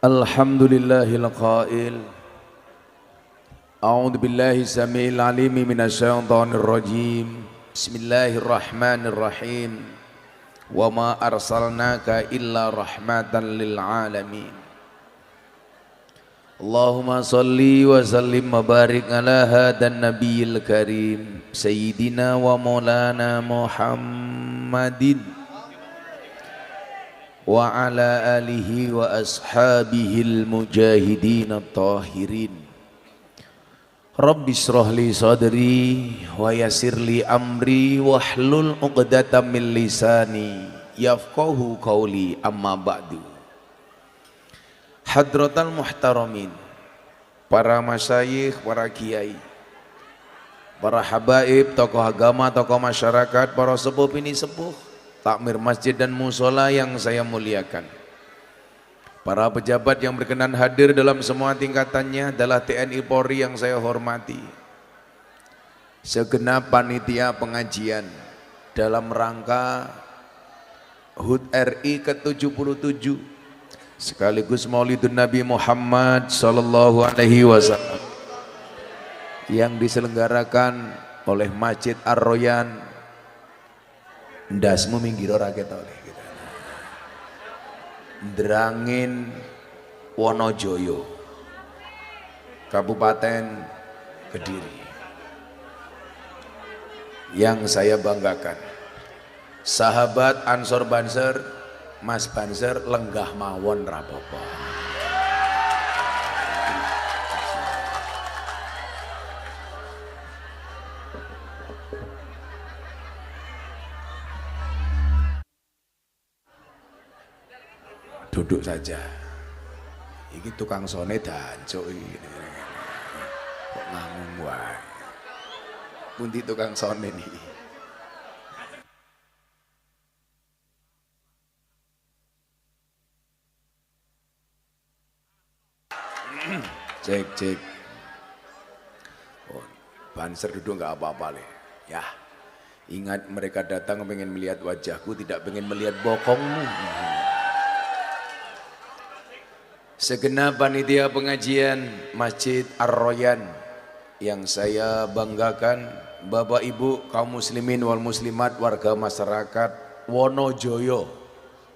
Alhamdulillahil qail A'udzu billahi samil alimi minasyaitonir rajim. Bismillahirrahmanirrahim. Wa ma arsalnaka illa rahmatan lil alamin. Allahumma salli wa sallim wa barik ala hadan nabiyil karim sayyidina wa maulana Muhammadin wa ala alihi wa ashabihil mujahidin at-tahirin. Rabbi shrah li sadri wa yassir li amri wahlul 'uqdatam min lisani yafqahu qawli, amma ba'du. Hadratal muhtaramin, para masyayikh, para kiai, para habaib, tokoh agama, tokoh masyarakat, para sepuh bini sepuh, takmir masjid dan musola yang saya muliakan, para pejabat yang berkenan hadir dalam semua tingkatannya adalah TNI Polri yang saya hormati, segenap panitia pengajian dalam rangka HUT RI ke-77 sekaligus Maulidun Nabi Muhammad sallallahu alaihi wasallam yang diselenggarakan oleh Masjid Ar-Royan. Ndasmu minggir ora ketok oleh kita. Drangin Wonojoyo, Kabupaten Kediri, yang saya banggakan. Sahabat Ansor Banser, Mas Banser lenggah mawon rapopo. Duduk saja. Iki tukang sone dancuk iki. Kok ngangung wae. Pundi tukang sone niki? Cek. Oh, Banser duduk nggak apa-apa le. Ya, ingat mereka datang pengen melihat wajahku, tidak pengen melihat bokongmu. Segenap panitia pengajian Masjid Ar-Royan yang saya banggakan, Bapak Ibu kaum muslimin wal muslimat, warga masyarakat Wonojoyo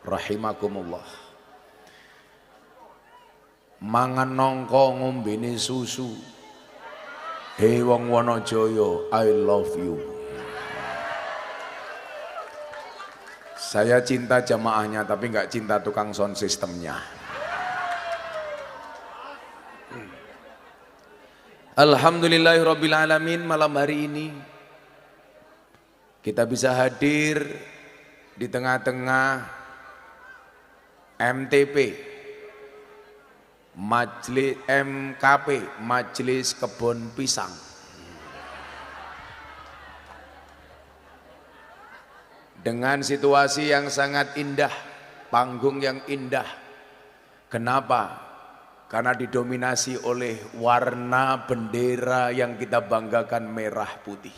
rahimakumullah. Mangan nongko ngombene susu. Hei wong Wonojoyo, I love you. Saya cinta jamaahnya tapi nggak cinta tukang sound sistemnya. Alhamdulillahirabbil alamin, malam hari ini kita bisa hadir di tengah-tengah MTP, Majelis MKP, Majelis Kebun Pisang. Dengan situasi yang sangat indah, panggung yang indah. Kenapa? Karena didominasi oleh warna bendera yang kita banggakan, merah putih.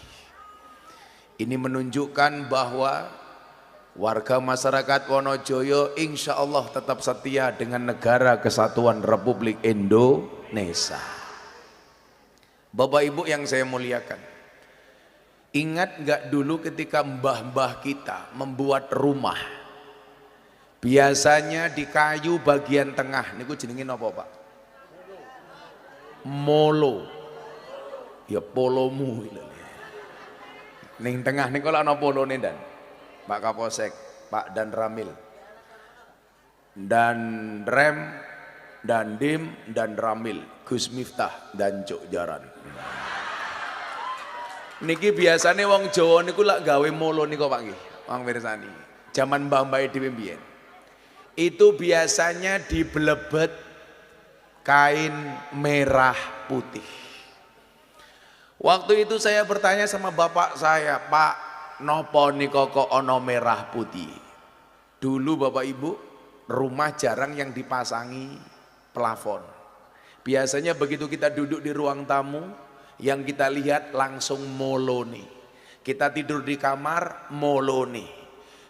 Ini menunjukkan bahwa warga masyarakat Wonojoyo insya Allah tetap setia dengan Negara Kesatuan Republik Indonesia. Bapak Ibu yang saya muliakan, ingat nggak dulu ketika mbah-mbah kita membuat rumah, biasanya di kayu bagian tengah, niku jenengin apa Pak? Molo. Ya polomu. Ning tengah nih kalau ana polone dan Pak Kapolsek, Pak dan Ramil, dan Rem, dan Dim, dan Ramil, Gus Miftah dan Cuk Jaran. Niki biasanya wong Jawa niku lak gawe molo niku Pak nggih, wong mirsani. Zaman mbah-mbah dhewe mbiyen. Itu biasanya diblebet kain merah putih. Waktu itu saya bertanya sama bapak saya, Pak, nopo niko kok ono merah putih? Dulu Bapak Ibu, rumah jarang yang dipasangi plafon. Biasanya begitu kita duduk di ruang tamu, yang kita lihat langsung moloni. Kita tidur di kamar, moloni.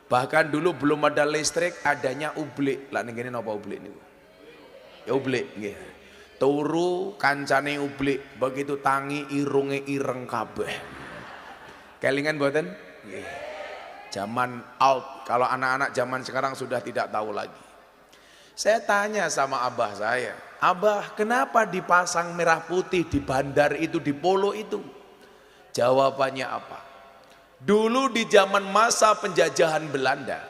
Bahkan dulu belum ada listrik, adanya ublik. Lah ning kene napa ublik niku? Ya ublik nggih. Turu kancane ublik, begitu tangi irunge ireng kabeh. Kelingan mboten? Nggih. Zaman out, kalau anak-anak zaman sekarang sudah tidak tahu lagi. Saya tanya sama abah saya, abah kenapa dipasang merah putih di bandar itu, di polo itu? Jawabannya apa? Dulu di zaman masa penjajahan Belanda,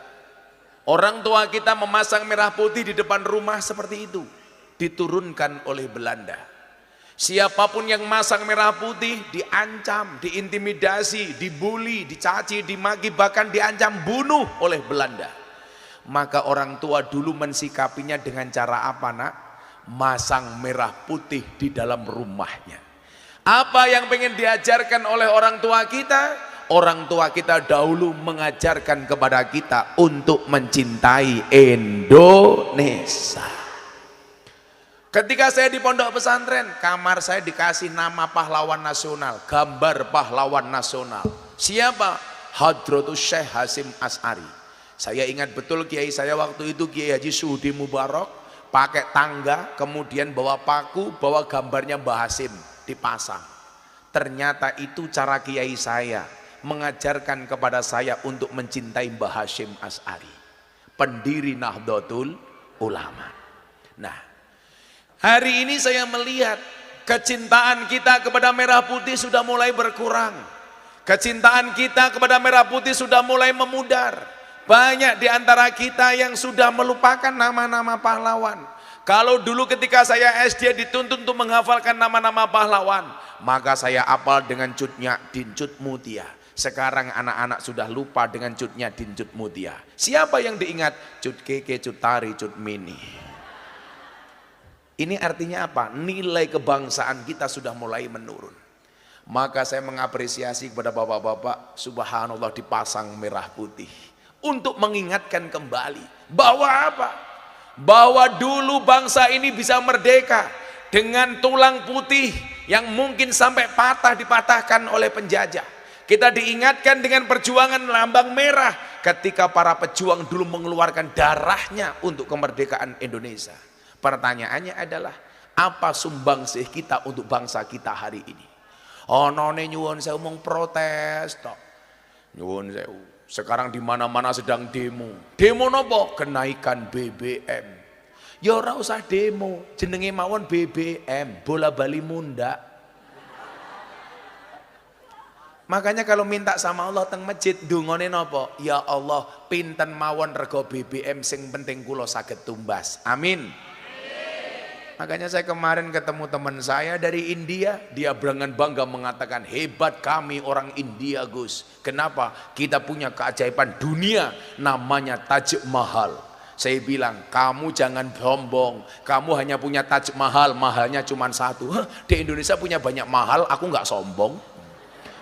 orang tua kita memasang merah putih di depan rumah seperti itu, diturunkan oleh Belanda. Siapapun yang masang merah putih diancam, diintimidasi, dibully, dicaci, dimaki, bahkan diancam bunuh oleh Belanda. Maka orang tua dulu mensikapinya dengan cara apa nak? Masang merah putih di dalam rumahnya. Apa yang pengen diajarkan oleh orang tua kita? Orang tua kita dahulu mengajarkan kepada kita untuk mencintai Indonesia. Ketika saya di pondok pesantren, kamar saya dikasih nama pahlawan nasional, gambar pahlawan nasional. Siapa? Hadratus Syekh Hasyim Asy'ari. Saya ingat betul kiai saya waktu itu, Kiai Haji Suhudi Mubarak, pakai tangga, kemudian bawa paku, bawa gambarnya Mbah Hasyim dipasang. Ternyata itu cara kiai saya mengajarkan kepada saya untuk mencintai Mbah Hasyim Asy'ari, pendiri Nahdlatul Ulama. Nah, hari ini saya melihat kecintaan kita kepada merah putih sudah mulai berkurang. Kecintaan kita kepada merah putih sudah mulai memudar. Banyak di antara kita yang sudah melupakan nama-nama pahlawan. Kalau dulu ketika saya SD dituntut untuk menghafalkan nama-nama pahlawan, maka saya hafal dengan Cutnya Din Cut Mutia. Sekarang anak-anak sudah lupa dengan Cutnya Din Cut Mutia. Siapa yang diingat? Cut Keke, Cut Tari, Cut Mini. Ini artinya apa? Nilai kebangsaan kita sudah mulai menurun. Maka saya mengapresiasi kepada bapak-bapak, subhanallah dipasang merah putih. Untuk mengingatkan kembali bahwa apa? Bahwa dulu bangsa ini bisa merdeka dengan tulang putih yang mungkin sampai patah dipatahkan oleh penjajah. Kita diingatkan dengan perjuangan lambang merah ketika para pejuang dulu mengeluarkan darahnya untuk kemerdekaan Indonesia. Pertanyaannya adalah, apa sumbangsih kita untuk bangsa kita hari ini? Onone nyuwun sewu mung protes tok. Nyuwun sewu. Sekarang di mana-mana sedang demo. Demo nopo? Kenaikan BBM. Ya ora usah demo, jenenge mawon BBM, bola bali munda. Makanya kalau minta sama Allah teng masjid ndongane nopo? Ya Allah, pinten mawon rego BBM sing penting kula saged tumbas. Amin. Makanya saya kemarin ketemu teman saya dari India, dia dengan bangga mengatakan, hebat kami orang India Gus. Kenapa? Kita punya keajaiban dunia namanya Taj Mahal. Saya bilang, kamu jangan sombong, kamu hanya punya Taj Mahal, mahalnya cuma satu. Hah, di Indonesia punya banyak mahal, aku nggak sombong.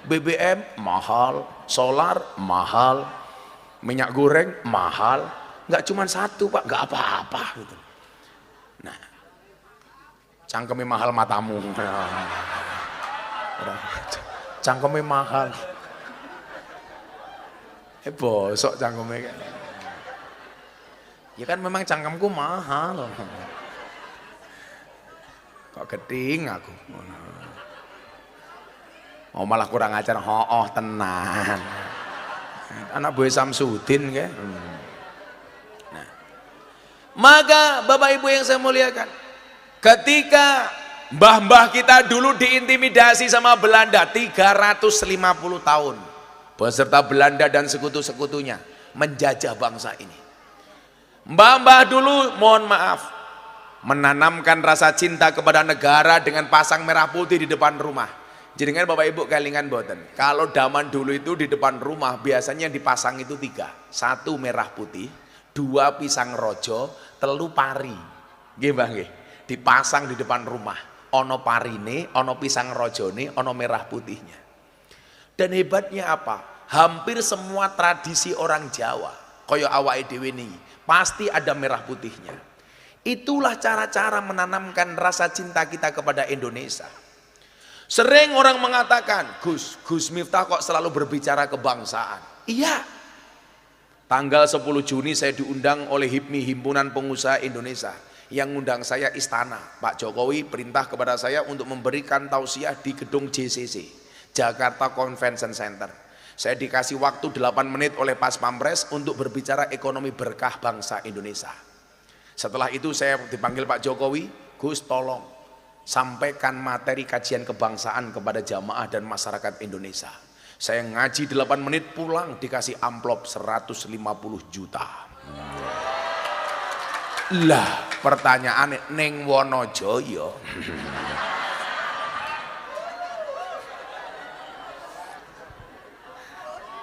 BBM mahal, solar mahal, minyak goreng mahal, nggak cuma satu Pak, nggak apa-apa gitu. Nah, cangkeme mahal matamu. Cangkeme mahal. Bosok cangkeme kan. Ya kan memang cangkemku mahal. Kok geding aku. Oh malah kurang ajar, hooh tenan. Anak Boy Samsudin kan. Nah. Maka Bapak Ibu yang saya muliakan, ketika mbah-mbah kita dulu diintimidasi sama Belanda 350 tahun, beserta Belanda dan sekutu-sekutunya menjajah bangsa ini. Mbah-mbah dulu mohon maaf menanamkan rasa cinta kepada negara dengan pasang merah putih di depan rumah. Jadi kan Bapak Ibu kelingan boten, kalau zaman dulu itu di depan rumah biasanya dipasang itu 3, 1 merah putih, 2 pisang rojo, 3 pari. Nggih Mbah nggih. Dipasang di depan rumah, ono parine, ono pisang rojone, ono merah putihnya. Dan hebatnya apa? Hampir semua tradisi orang Jawa, koyo awake dhewe niki, pasti ada merah putihnya. Itulah cara-cara menanamkan rasa cinta kita kepada Indonesia. Sering orang mengatakan, Gus Miftah kok selalu berbicara kebangsaan. Iya. Tanggal 10 Juni saya diundang oleh HIPMI, Himpunan Pengusaha Indonesia. Yang ngundang saya istana. Pak Jokowi perintah kepada saya untuk memberikan tausiah di gedung JCC, Jakarta Convention Center. Saya dikasih waktu 8 menit oleh Pas Pampres untuk berbicara ekonomi berkah bangsa Indonesia. Setelah itu saya dipanggil Pak Jokowi, Gus tolong sampaikan materi kajian kebangsaan kepada jamaah dan masyarakat Indonesia. Saya ngaji 8 menit, pulang dikasih amplop 150 juta. Lah pertanyaannya, ning Wonojoyo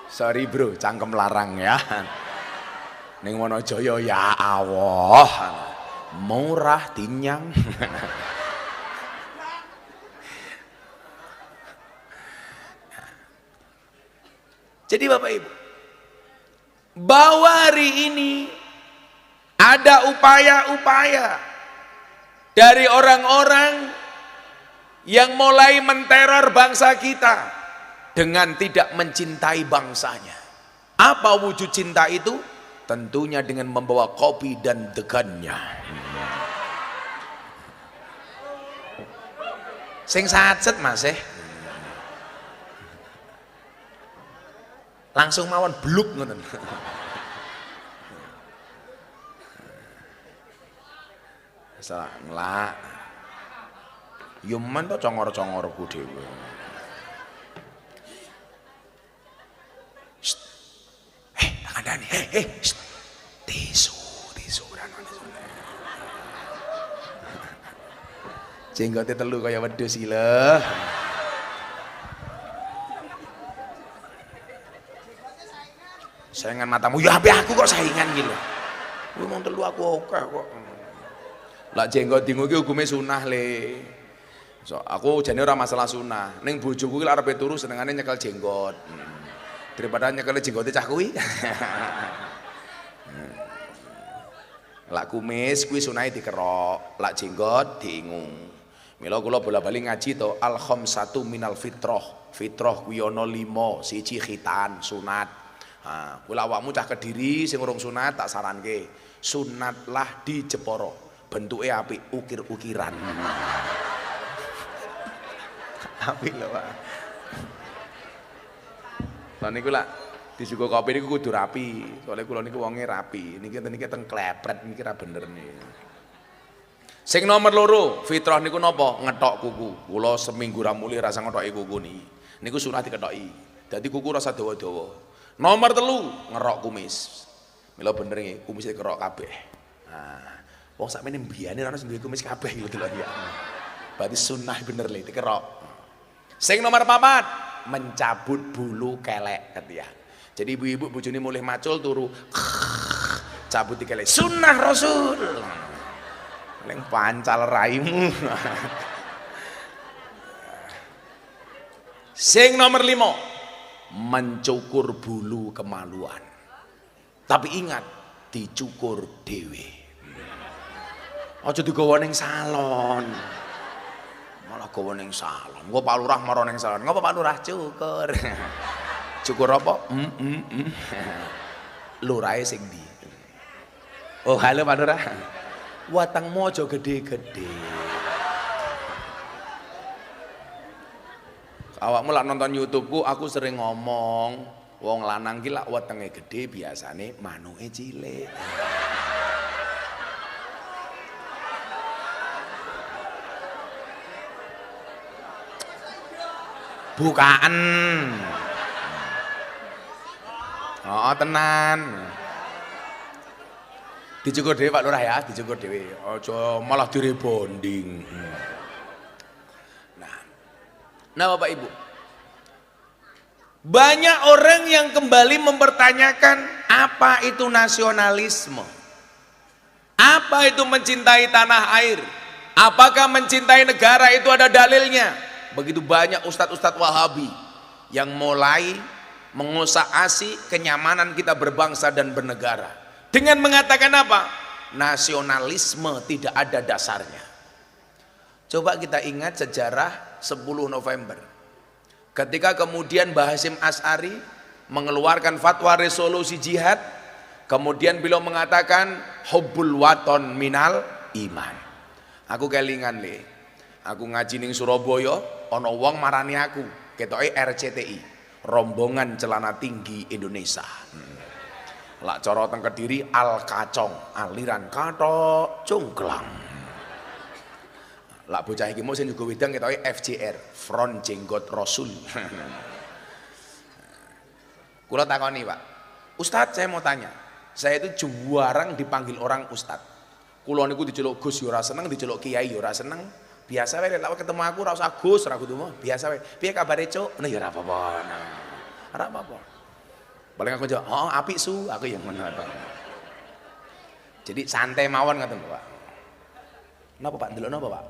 sorry bro, cangkem larang ya. Ning Wonojoyo ya Allah, murah tinyang. Jadi Bapak Ibu, bahwa hari ini ada upaya-upaya dari orang-orang yang mulai menteror bangsa kita dengan tidak mencintai bangsanya. Apa wujud cinta itu? Tentunya dengan membawa kopi dan degannya. Sing sacet Mas langsung mawon bluk ngoten. Salah ngelak. Yuman to congor-congorku dhewe. Kandhani, tisu rano. Jenggote telu kaya wedhus iki lho. Saingan matamu, ya ape aku kok saingan iki lho. Kuwi mung telu aku akeh kok. Lah jenggot dingu iki hukume sunah le. So, aku jane ora masalah sunah. Ning bojoku ki arepe turu senengane nyekel jenggot. Daripada nyekel jenggote cah kuwi. Lak kumis kuwi sunahe dikerok, lak jenggot diingung. Mila kula bola-bali ngaji to al khamsatu minal fitrah. Fitrah kuwi ana 5, siji khitan, sunat. Ha, kula awakmu cah Kediri sing urung sunat tak saranke, sunatlah di Jepara. Bentuke apik, ukir-ukiran. Apik lho, Pak. Lah niku lak disuguh kopi niku kudu rapi. Soale kula niku wonge rapi. Niki teng klepret niki ra bener nih. Sing nomor 2, fitrah niku napa? Ngethok kuku. Kula seminggu ra muli rasa ngethoki kuku niki. Niku sunah dikethoki. Dadi kuku rasa dawa-dawa. Nomor 3, ngerok kumis. Mila bener nggih, kumis dikerok kabeh. Nah, wong sakmene mbiyane ana sing duwe kumis kabeh lho delok ya. Berarti sunah bener le dikerok. Sing nomor 4, mencabut bulu kelek ketiak. Jadi ibu-ibu bojone mulih macul turu cabut kelek. Sunnah Rasul. Paling pancal raimu. Sing nomor 5, mencukur bulu kemaluan. Tapi ingat, dicukur dhewe. Aja digawa ning salon. Malah gawa ning salon. Engko Pak Lurah maro ning salon. Ngopo Pak Lurah cukur? Cukur apa? Lurahe sing ndi? Oh, halo Pak Lurah. Watangmu aja gede-gede. Awakmu lak nonton YouTubeku, aku sering ngomong, wong lanang ki lak wetenge gede biasane manuke cilik. Bukaan. Oh, tenan. Dicukur dhewe Pak Lurah ya, dicukur dhewe. Aja malah direbonding. Nah Bapak Ibu, banyak orang yang kembali mempertanyakan apa itu nasionalisme, apa itu mencintai tanah air, apakah mencintai negara itu ada dalilnya. Begitu banyak ustadz-ustadz Wahabi yang mulai mengusaha-asih kenyamanan kita berbangsa dan bernegara dengan mengatakan apa? Nasionalisme tidak ada dasarnya. Coba kita ingat sejarah 10 November ketika kemudian Mbah Hasyim Asy'ari mengeluarkan fatwa resolusi jihad, kemudian beliau mengatakan hubbul waton minal iman. Aku kelingan le, aku ngaji ning Surabaya, ana wong marani aku, ketoke RCTI, rombongan celana tinggi Indonesia. Lak cara teng Kediri Al Kacong, aliran katok cungklang. Lak bocah iki mau sing juga wedang ketoke FJR, Front Jenggot Rasul. Kula takoni, Pak. Ustadz, saya mau tanya. Saya itu jarang dipanggil orang ustadz. Kulo niku diceluk Gus yo ora seneng, diceluk Kiai yo ora seneng. Biasa wae lek ketemu aku ora usah Gus, ora kudu mah. Biasa wae. Piye kabare, Cuk? Nah ya ora apa-apa. Ora apa-apa. Paling aku jawab, "Oh, apik su." Aku yang ngono. Jadi santai mawon ngoten, Pak. Napa Pak? Delok napa, Pak?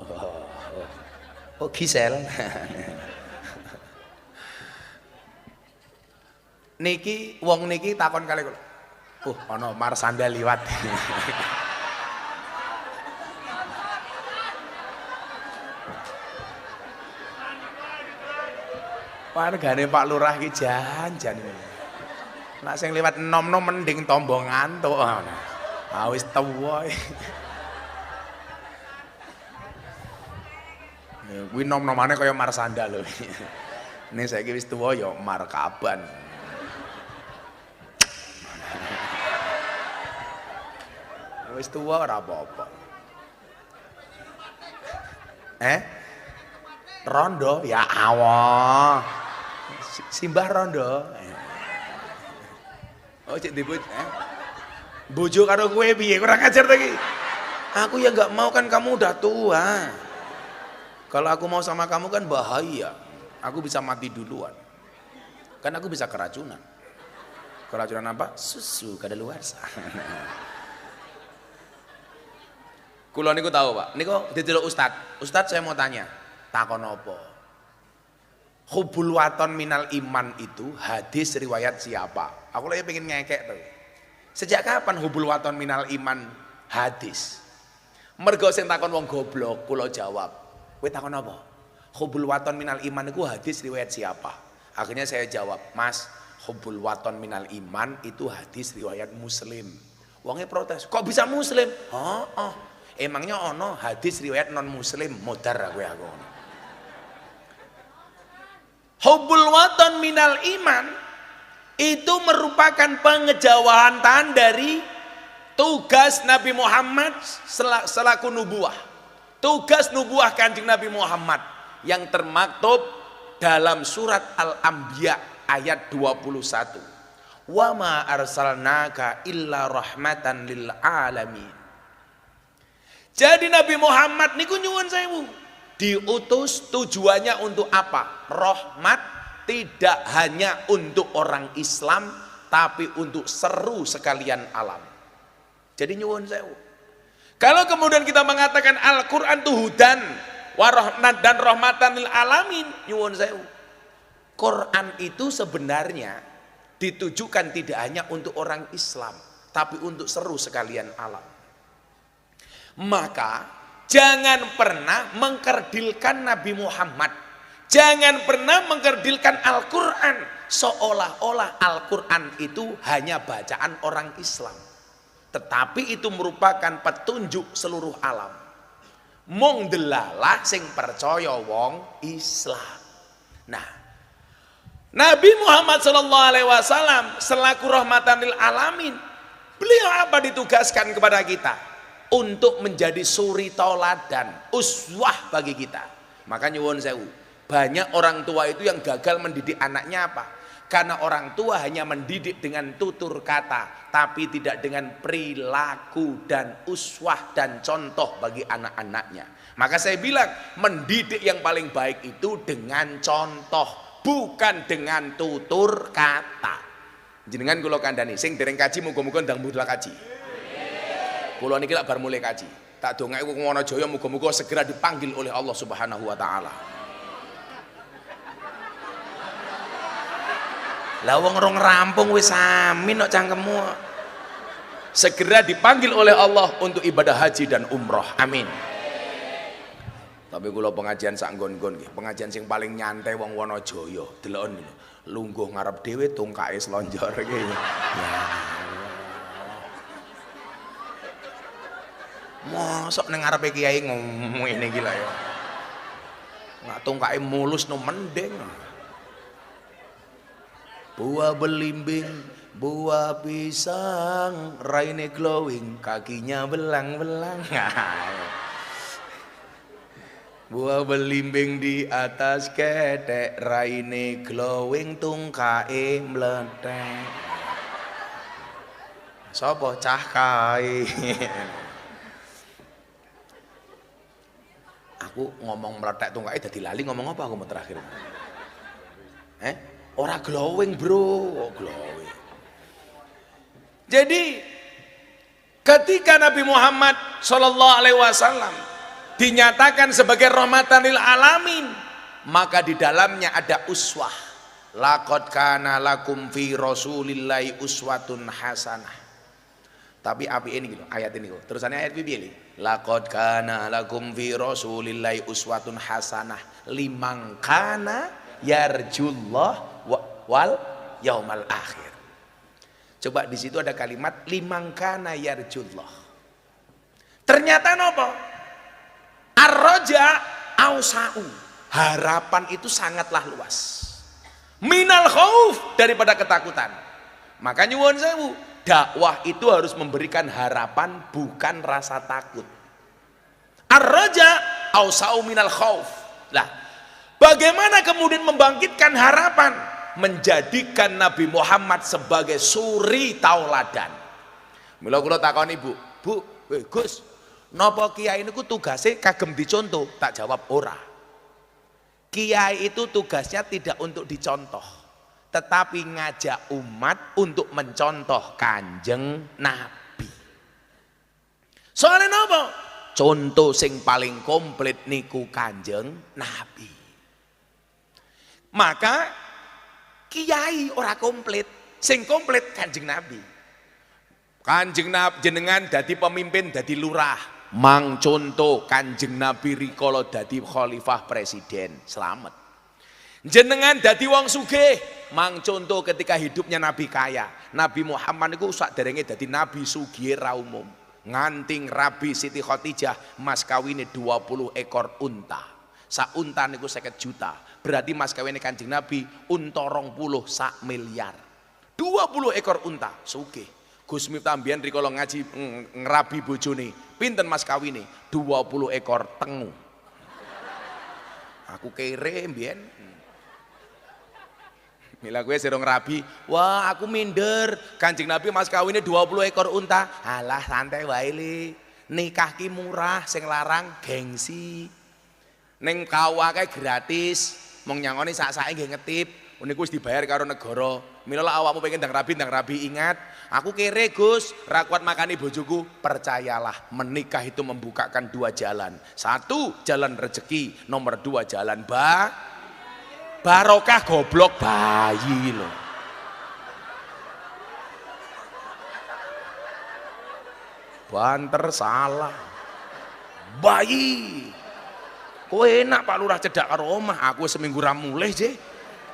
Oh, Gisel. Niki wong niki takon kali kula. Ana Marsanda liwat. Wargane Pak Lurah ki jan-jan. Nek sing liwat enom-enom mending tombo ngantuk. Ah wis tuwa. Kuwi nom-nomane kaya Marsanda lho. Ning saiki wis tuwa ya markaban. Wis tuwa ora apa-apa. Rondo ya Allah. Simbah rondo. Oh cek dibut. Bojo karo kowe piye? Kurang ajar ta iki. Aku ya enggak mau, kan kamu udah tua. Kalau aku mau sama kamu kan bahaya. Aku bisa mati duluan. Kan aku bisa keracunan. Keracunan apa? Susu kadaluarsa. Kulo niku tahu, Pak. Niku didelok Ustad. Ustad, saya mau tanya. Takon apa? Hubul waton minal iman itu hadis riwayat siapa? Aku lagi pengen ngekek tuh. Sejak kapan hubul waton minal iman hadis? Mergo sing takon wong goblok, kula jawab. Kowe takon apa? Hubul waton minal iman itu hadis riwayat siapa? Akhirnya saya jawab, Mas, hubul waton minal iman itu hadis riwayat Muslim. Wongnya protes, kok bisa Muslim? Emangnya ono hadis riwayat non Muslim? Modar aku. Hubbul waton minal iman itu merupakan pengejawantan dari tugas Nabi Muhammad selaku nubuah. Tugas nubuah Kanjeng Nabi Muhammad yang termaktub dalam surat Al-Anbiya ayat 21. Wa ma arsalnaka illa rahmatan lil alamin. Jadi Nabi Muhammad niku nyuwun sewu, diutus tujuannya untuk apa? Rahmat tidak hanya untuk orang Islam, tapi untuk seru sekalian alam. Jadi nyuwun sewu. Kalau kemudian kita mengatakan Al-Quran itu hudan warahmat dan rahmatan lil alamin, nyuwun sewu. Quran itu sebenarnya ditujukan tidak hanya untuk orang Islam, tapi untuk seru sekalian alam. Maka jangan pernah mengkerdilkan Nabi Muhammad, jangan pernah mengkerdilkan Al-Quran seolah-olah Al-Quran itu hanya bacaan orang Islam, tetapi itu merupakan petunjuk seluruh alam. Mung delalah sing percaya wong Islam. Nah, Nabi Muhammad SAW selaku rahmatan lil alamin, beliau apa ditugaskan kepada kita? Untuk menjadi suri tauladan, uswah bagi kita. Maka nyuwun sewu, banyak orang tua itu yang gagal mendidik anaknya apa? Karena orang tua hanya mendidik dengan tutur kata, tapi tidak dengan perilaku dan uswah dan contoh bagi anak-anaknya. Maka saya bilang, mendidik yang paling baik itu dengan contoh, bukan dengan tutur kata. Jenengan kula kandhani, sing dereng kaji muga-muga ndang budal kaji. Kula niki lak bar mulai kaji. Tak dongake wong Wonojaya muga-muga segera dipanggil oleh Allah Subhanahu wa taala. Lah wong rong rampung wis amin kok cangkemmu. Segera dipanggil oleh Allah untuk ibadah haji dan umroh. Amin. Tapi kula pengajian sak nggon-nggon nggih, pengajian sing paling nyantai wong Wonojaya. Delokon lungguh ngarep dhewe tungkake slonjor iki. Ya. Mosok ning ngarepe kiai ngomong ini gila ya. Nggak tungkae mulus no mending. Buah belimbing, buah pisang, raine glowing, kakinya belang-belang. Buah belimbing di atas ketek, raine glowing, tungkae meletek. Sopo cah kae. Aku ngomong meletek tungkae dadi lali ngomong apa aku mau terakhir. Ora glowing bro, glowing. Jadi ketika Nabi Muhammad Shallallahu Alaihi Wasallam dinyatakan sebagai rahmatan lil alamin, maka di dalamnya ada uswah. Laqad kana lakum fi rasulillahi uswatun hasanah. Tapi api ini gitu, ayat ini gitu. Terusannya ayat piye? Laqad kana lakum fi rasulillahi uswatun hasanah liman kana yarjullah wal yaumal akhir. Coba di situ ada kalimat liman kana yarjullah. Ternyata nopo? Ar-raja ausa'u. Harapan itu sangatlah luas. Minal khauf, daripada ketakutan. Maka nyuwun sewu, dakwah itu harus memberikan harapan, bukan rasa takut. Ar-raja ausa'u minal khauf. Lah, bagaimana kemudian membangkitkan harapan? Menjadikan Nabi Muhammad sebagai suri tauladan. Mila kula takoni Bu, Gus, napa kiai niku tugase kagem dicontoh? Tak jawab ora. Kiai itu tugasnya tidak untuk dicontoh, tetapi ngajak umat untuk mencontoh Kanjeng Nabi. Soalnya napa? Contoh sing paling komplit niku Kanjeng Nabi. Maka kiai ora komplit, sing komplit Kanjeng Nabi. Kanjeng Nabi jenengan dadi pemimpin, dadi lurah, mang contoh Kanjeng Nabi rikala dadi khalifah presiden, selamat. Jenengan dadi wong sugih, mang contoh ketika hidupnya Nabi kaya. Nabi Muhammad niku sakderenge dadi nabi sugih ra umum. Nganting Rabi Siti Khadijah mas kawine 20 ekor unta. Sak unta niku 50 juta. Berarti mas kawine Kanjeng Nabi unta 20 sak miliar. 20 ekor unta, sugih. Gus Miftah mbiyen rikala ngaji ngrabi bojone, pinten mas kawine? 20 ekor tengu. Aku kere mbiyen. Mila gue serong rabi, wah aku minder, Kanjeng Nabi mas kawine 20 ekor unta. Alah santai wae le. Nikah ki murah, sing larang gengsi. Ning kawake gratis, mong nyangoni sak-sake nggih ngetip. Niku wis dibayar karo negara. Mila lek awakmu pengen ndang rabi ingat, aku kere Gus, ra kuat makani bojoku. Percayalah, menikah itu membukakan 2 jalan. 1 jalan rezeki, nomor 2 jalan barokah goblok bayi loh. Banter salah. Bayi. Kowe enak Pak Lurah cedak karo omah, aku seminggu ra mulih je.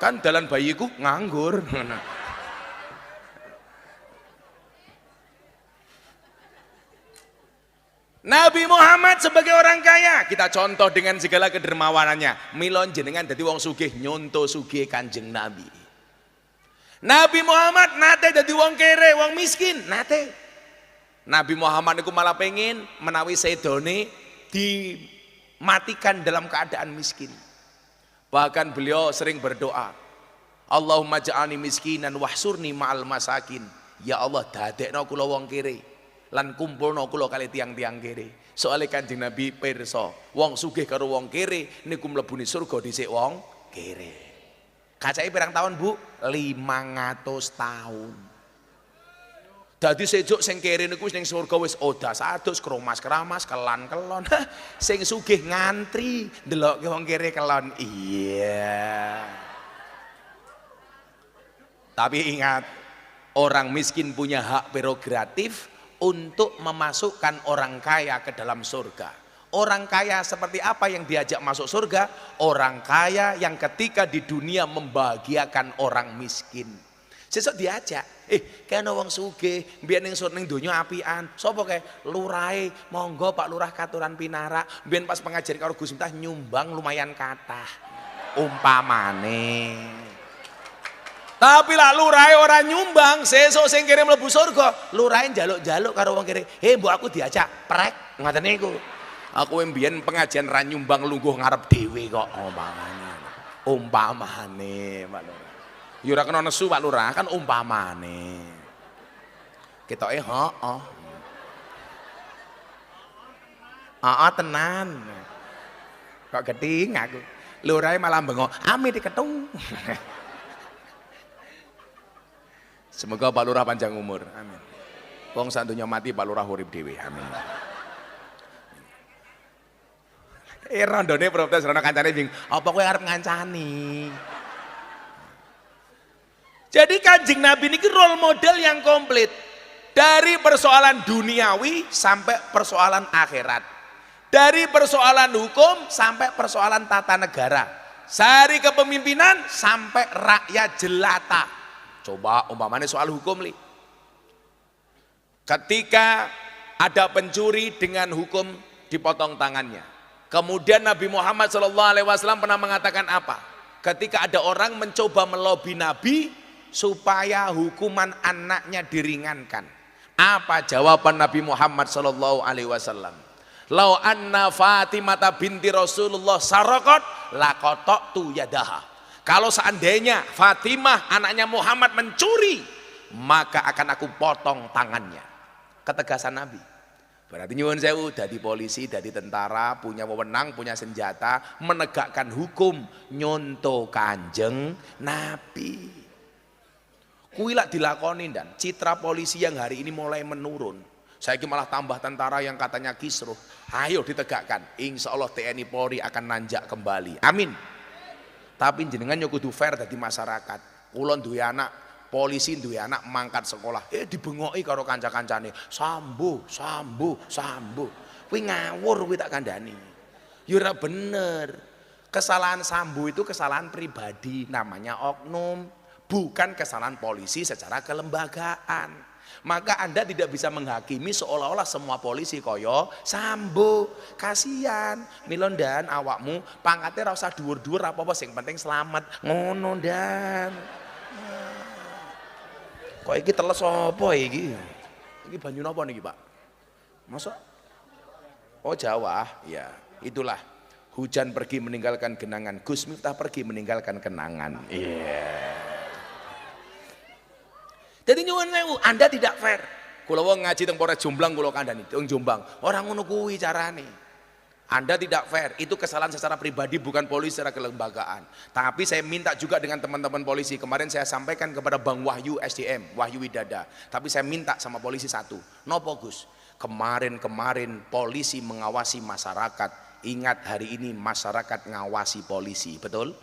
Kan dalan bayiku nganggur. Nabi Muhammad sebagai orang kaya kita contoh dengan segala kedermawanannya. Milon jenengan dadi wong sugih nyonto sugih Kanjeng Nabi. Nabi Muhammad nate dadi wong kere, wong miskin nate. Nabi Muhammad niku malah pengen menawi sedone dimatikan dalam keadaan miskin. Bahkan beliau sering berdoa, Allahumma ja'alni miskinan wahsurni ma'al masakin. Ya Allah dadekno kula wong kere lan kumpulno kula kali tiang-tiang kere. Soale Kanjeng Nabi pirsa, wong sugih karo wong kere niku mlebune surga dhisik wong kere. Kacake pirang tahun, Bu? 500 tahun. Dadi sejuk sing kere niku ning surga wis odas-adus, kromas-kramas, kelan-kelon. Sing sugih ngantri ndelokke wong kere kelon. Iya. Tapi ingat, orang miskin punya hak prerogatif untuk memasukkan orang kaya ke dalam surga. Orang kaya seperti apa yang diajak masuk surga? Orang kaya yang ketika di dunia membahagiakan orang miskin. Sesuk diajak, kene wong sugih, mbiyen ning ning donya apian. Sapa kae? Lurahe, monggo Pak Lurah katuran pinarak. Mbiyen pas pengajian karo Gus Miftah nyumbang lumayan kathah. Umpamane. Tapi lah lurahe ora nyumbang, sesuk sing kene mlebu surga, lurahe njaluk-njaluk karo wong kene. Mbok aku diajak prek, ngoten niku. Aku mbiyen pengajian ra nyumbang lungguh ngarep dhewe kok umpamane. Umpamane, Pak Lurah. Ya ora kena nesu Pak Lurah, kan umpamane. Ketoke heeh. Heeh tenan. Kok gething aku. Lurahe malah bengok, "Ami diketung." Semoga Pak Lurah panjang umur. Amin. Wong sak donya mati Pak Lurah urip dhewe. Amin. Rondone protes rono kancane bing, "Apa kowe arep ngancani?" Jadi Kanjeng Nabi ini role model yang komplit. Dari persoalan duniawi sampai persoalan akhirat. Dari persoalan hukum sampai persoalan tata negara. Dari kepemimpinan sampai rakyat jelata. Coba umpamanya soal hukum li. Ketika ada pencuri dengan hukum dipotong tangannya. Kemudian Nabi Muhammad SAW pernah mengatakan apa? Ketika ada orang mencoba melobi Nabi supaya hukuman anaknya diringankan. Apa jawaban Nabi Muhammad SAW? Lau anna Fatimah binti Rasulullah sarakot laqata'tu yadaha. Kalau seandainya Fatimah anaknya Muhammad mencuri, maka akan aku potong tangannya. Ketegasan Nabi. Berarti nyuwun sewu, dadi polisi, dadi tentara, punya wewenang, punya senjata, menegakkan hukum, nyonto Kanjeng Nabi. Kuilak dilakoni dan citra polisi yang hari ini mulai menurun. Saya malah tambah tentara yang katanya kisruh. Ayo ditegakkan. Insya Allah TNI Polri akan nanjak kembali. Amin. Tapi jenengan yo kudu fair dadi masyarakat. Kula duwe anak, polisi duwe anak mangkat sekolah. Dibengoki karo kanca-kancane. Sambo. Kuwi ngawur kuwi tak kandhani. Yo ora bener. Kesalahan sambo itu kesalahan pribadi, namanya oknum. Bukan kesalahan polisi secara kelembagaan. Maka Anda tidak bisa menghakimi seolah-olah semua polisi koyo sambo. Kasihan milon dan awakmu pangkatnya ra usah dhuwur-dhuwur apa-apa sing penting selamat ngono dan. Kok iki teles apa iki? Iki banyu napa niki, Pak? Masa? Oh Jawa, ya. Itulah hujan pergi meninggalkan genangan, Gus Miftah pergi meninggalkan kenangan. Iya. Jadi nyuwun sewu, Anda tidak fair. Kula wong ngaji teng Polres Jombang kula kandhani, teng Jombang. Ora ngono kuwi carane. Anda tidak fair, itu kesalahan secara pribadi bukan polisi secara kelembagaan. Tapi saya minta juga dengan teman-teman polisi. Kemarin saya sampaikan kepada Bang Wahyu SDM, Wahyu Widada. Tapi saya minta sama polisi satu. Nopo Gus? Kemarin polisi mengawasi masyarakat. Ingat hari ini masyarakat ngawasi polisi, betul?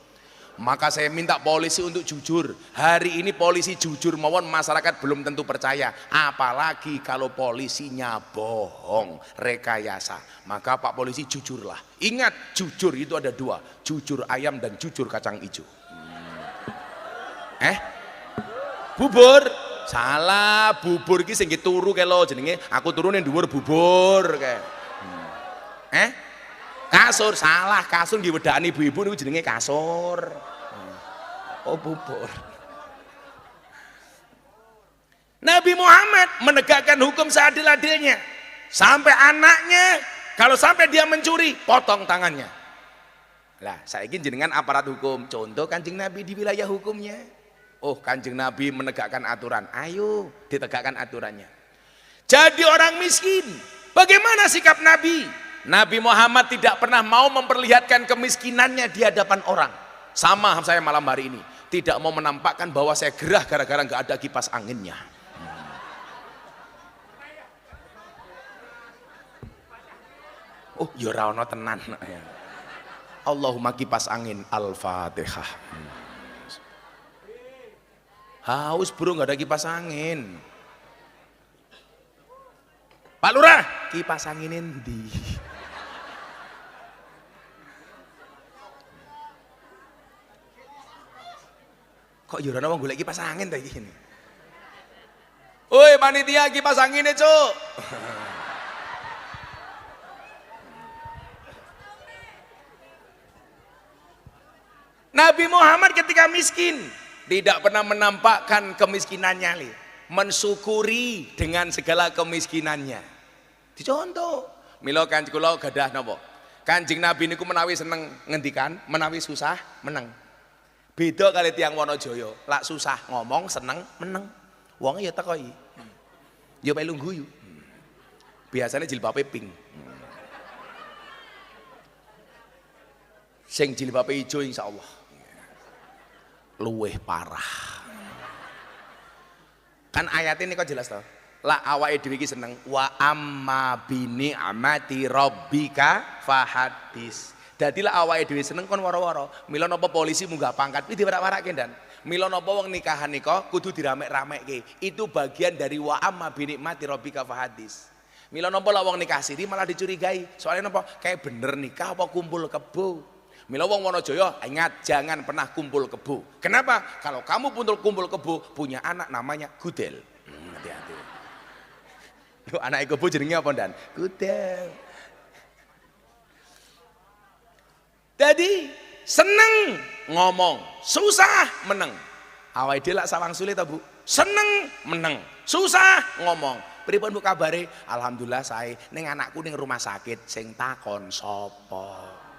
Maka saya minta polisi untuk jujur. Hari ini polisi jujur mawon, masyarakat belum tentu percaya. Apalagi kalau polisinya bohong, rekayasa. Maka Pak Polisi jujurlah. Ingat, jujur itu ada dua. Jujur ayam dan jujur kacang hijau. Bubur? Salah, bubur ki sing turu kelo jenenge. Aku turunin dhuwur bubur kae. Kasur? Salah, kasur nggih wedakane ibu-ibu niku jenenge kasur. Oh bubur. Nabi Muhammad menegakkan hukum seadil-adilnya. Sampai anaknya kalau sampai dia mencuri, potong tangannya. Lah, saiki jenengan aparat hukum, contoh Kanjeng Nabi di wilayah hukumnya. Oh, Kanjeng Nabi menegakkan aturan. Ayo, ditegakkan aturannya. Jadi orang miskin, bagaimana sikap Nabi? Nabi Muhammad tidak pernah mau memperlihatkan kemiskinannya di hadapan orang. Sama saya malam hari ini, tidak mau menampakkan bahwa saya gerah gara-gara nggak ada kipas anginnya. Oh, ya ora ono tenan. Allahumma kipas angin, Al-Fatihah. Haus bro, nggak ada kipas angin. Pak Lurah, kipas anginin di. Kok yo ora wong golek kipas angin ta iki. Woi panitia kipas angine, Cuk. Nabi Muhammad ketika miskin tidak pernah menampakkan kemiskinannya, mensyukuri dengan segala kemiskinannya. Dicontoh, mila kanjeng kula gadah napa? Kanjeng Nabi niku menawi seneng ngendikan, menawi susah meneng. Beda kali tiyang Wonojoyo, lak susah ngomong seneng meneng. Wong ya teko iki. Ya melu guyu. Biasanya jilbabe pink. Sing jilbabe ijo insyaallah luweh parah. Kan ayat ini kok jelas toh. La awake dhewe iki seneng wa amma bi ni'mati rabbika fahadis. Dadi la awake dhewe seneng kon woro-woro. Mila napa polisi munggah pangkat iki diwarak-warake ndan. Mila napa wong nikahan nika kudu diramek-ramekke. Itu bagian dari wa amma bi ni'mati rabbika fahadis. Mila napa la wong nikah siri malah dicurigai. Soalnya napa kayak bener nikah apa kumpul kebo. Mila wong Wonojoyo ingat jangan pernah kumpul kebo. Kenapa? Kalau kamu kumpul kebo punya anak namanya Gudel. Hati-hati. Lu anak kebo jenenge apa ndan? Gudel. Jadi seneng ngomong, susah meneng. Awake dhewe lak sawang sulit ta, Bu? Seneng meneng, susah ngomong. Pripun Bu kabare? Alhamdulillah sae. Ning anakku ning rumah sakit sing takon sapa?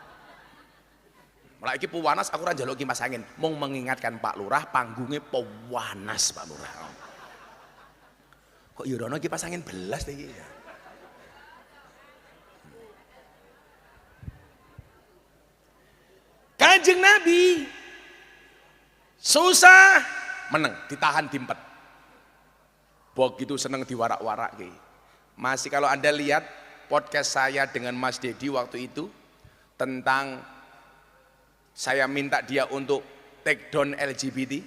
Mulai iki pewanas aku ora njaluk kipas angin, mung mengingatkan Pak Lurah panggungnya pewanas Pak Lurah. Kok yo rono kipas angin belas iki ya. Kanjeng Nabi susah meneng, ditahan dimpet. Begitu seneng diwarak-warak ki. Masih kalau Anda lihat podcast saya dengan Mas Dedi waktu itu tentang saya minta dia untuk take down LGBT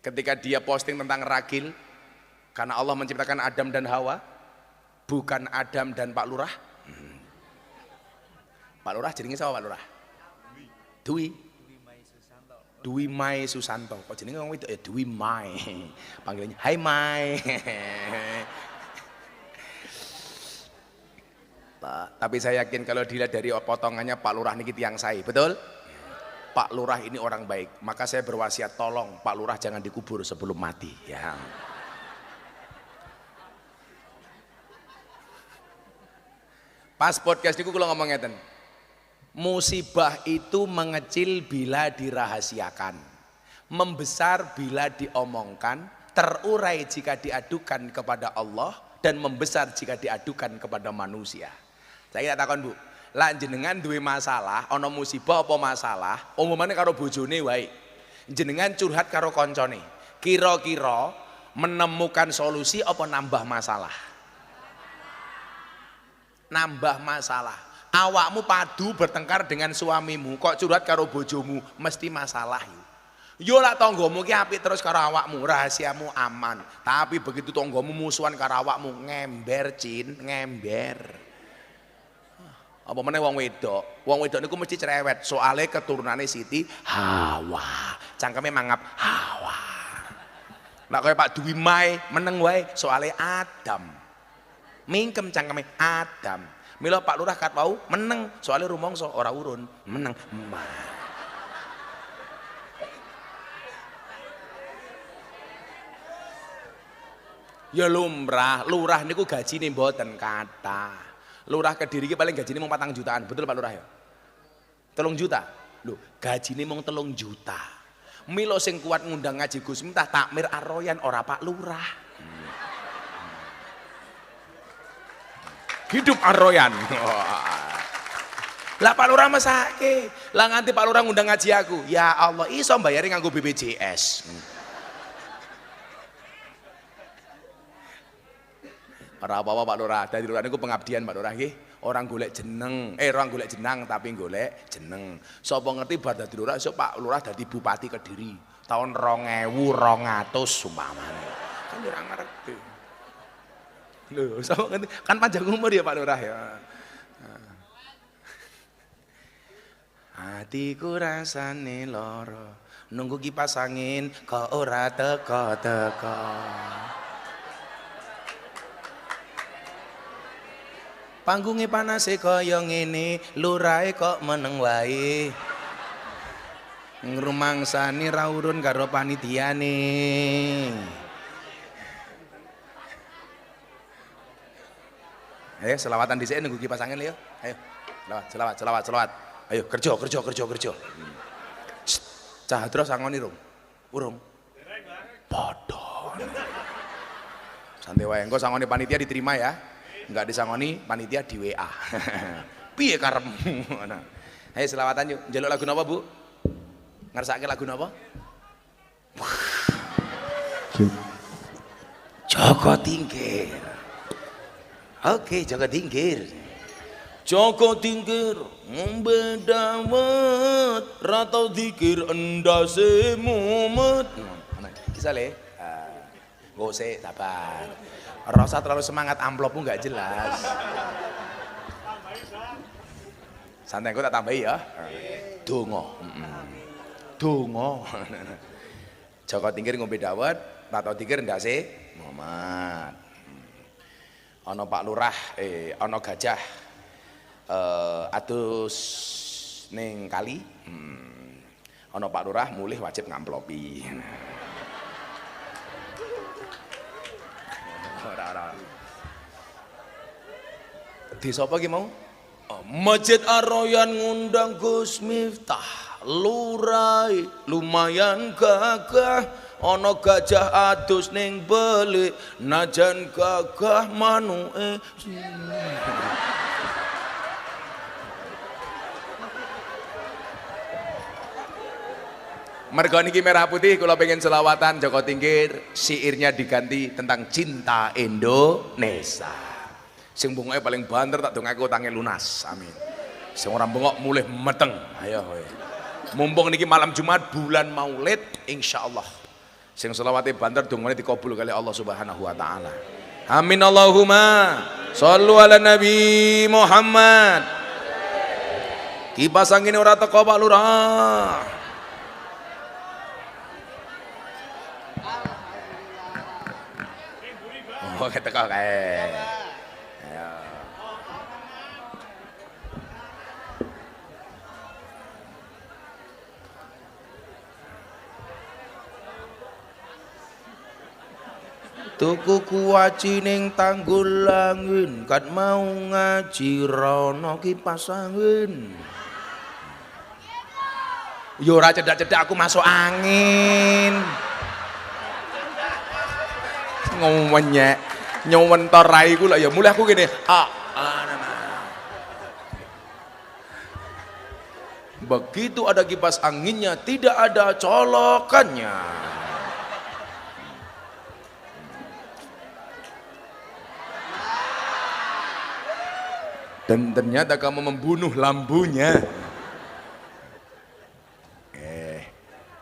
ketika dia posting tentang ragil karena Allah menciptakan Adam dan Hawa bukan Adam dan Pak Lurah. Pak Lurah jenenge sapa Pak Lurah? Dwi Mai Susanto. Kok jenenge wong wedok ya Dwi Mai. Panggilannya Hai Mai. Tapi saya yakin kalau dilihat dari potongannya Pak Lurah niki tiyang sae, betul? Pak Lurah ini orang baik, maka saya berwasiat tolong Pak Lurah jangan dikubur sebelum mati ya. Pas podcast niku kula ngomong ngeten. Musibah itu mengecil bila dirahasiakan, membesar bila diomongkan, terurai jika diadukan kepada Allah dan membesar jika diadukan kepada manusia. Saya tak takon Bu, lah jenengan duwe masalah, ana musibah apa masalah, umumane karo bojone wae. Jenengan curhat karo koncone. Kira-kira menemukan solusi apa nambah masalah? Nambah masalah. Awakmu padu bertengkar dengan suamimu, kok curhat karo bojomu, mesti masalah. Yo lak tanggamu ki apik terus karo awakmu, rahasiamu aman. Tapi begitu tanggamu musuhan karo awakmu, ngember cin, ngember. Apa meneh wong wedok niku mesti cerewet soalnya keturunane Siti Hawa, cangkeme mangap Hawa. Lah kaya Pak Dwi Mai meneng wae soalnya Adam, mingkem cangkeme Adam. Mila Pak Lurah kat wau meneng soalnya rumangsa ora urun meneng. Ya lumrah, lurah niku gajine mboten kathah. Lurah Kediri ki paling gajine mung 4 jutaan, betul Pak Lurah ya? 3 juta. Lho, gajine mung 3 juta. Mila sing kuat ngundang ngaji Gus Miftah takmir Arroyan ora Pak Lurah. Hidup Arroyan. Lah Pak Lurah mesake. Lah nganti Pak Lurah ngundang ngaji aku. Ya Allah, iso mbayari nganggo BPJS. Ora apa-apa Pak Lurah, dadi lurah niku pengabdian Pak Lurah nggih. Orang golek jeneng, orang golek jenang tapi golek jeneng. Sapa ngerti bar dadi lurah esuk Pak Lurah dadi Bupati Kediri tahun 2200 umpamane. Kan ora ngerti. Lho, sapa ngerti? Kan panjang umur ya Pak Lurah ya. Hatiku rasane lara, nunggu kipas angin kok ora teko-teko. Panggunge panase kaya ngene, lurahe kok meneng wae. Ngrumangsani ra urun karo panitiane. Ayo selawatan dhisik nunggu kipas angin yo. Ayo. Selawat. Ayo kerja. Cah terus sangoni urung. Padha. Santai wae, engko sangoni panitia diterima ya. Enggak disangoni panitia di WA. Piye karepmu? Ayo selawatan yuk. Njaluk lagu napa, Bu? Ngersake lagu napa? Joko Tingkir. Oke, Joko Tingkir. Joko Tingkir ngombe dawet ra tau dikir endase mumet. Bisa le? Nggo sik sabar. Ora usah terlalu semangat, amplopmu enggak jelas. Santai kok tak tambahi ya. Donga. Donga. Joko Tingkir ngombe dawet, ra tau dikir endase mumet. Ana Pak Lurah, ana gajah adus ning kali. Ana Pak Lurah mulih wajib ngamplopi. Ora. Desa apa ki mau? Masjid Ar-Royan ngundang Gus Miftah. Lurah lumayan gagah. Ono gajah adus ning belik, najan gagah manuke. Mergo niki merah putih kula pengen selawatan Joko Tingkir, syairnya diganti tentang cinta Indonesia. Sing bungoke paling banter tak dongake utange lunas. Amin. Sing ora bengok mulih meteng. Ayo kowe. Mumpung niki malam Jumat bulan Maulid insyaallah. Sing selawate banter dongane dikabul kali Allah Subhanahu wa taala. Amin Allahumma shallu ala Nabi Muhammad. Kipas angin ora teko Pak Lurah. Oh teko kae. Tuku kuwaci ning Tanggul Langin, kat mau ngaji rono kipas angin. Yo ora cedak-cedak aku masuk angin. Ngomenyek, nyowentor raiku lho ya mulih aku gini. Begitu ada kipas anginnya tidak ada colokannya. Dan ternyata kamu membunuh lambunya.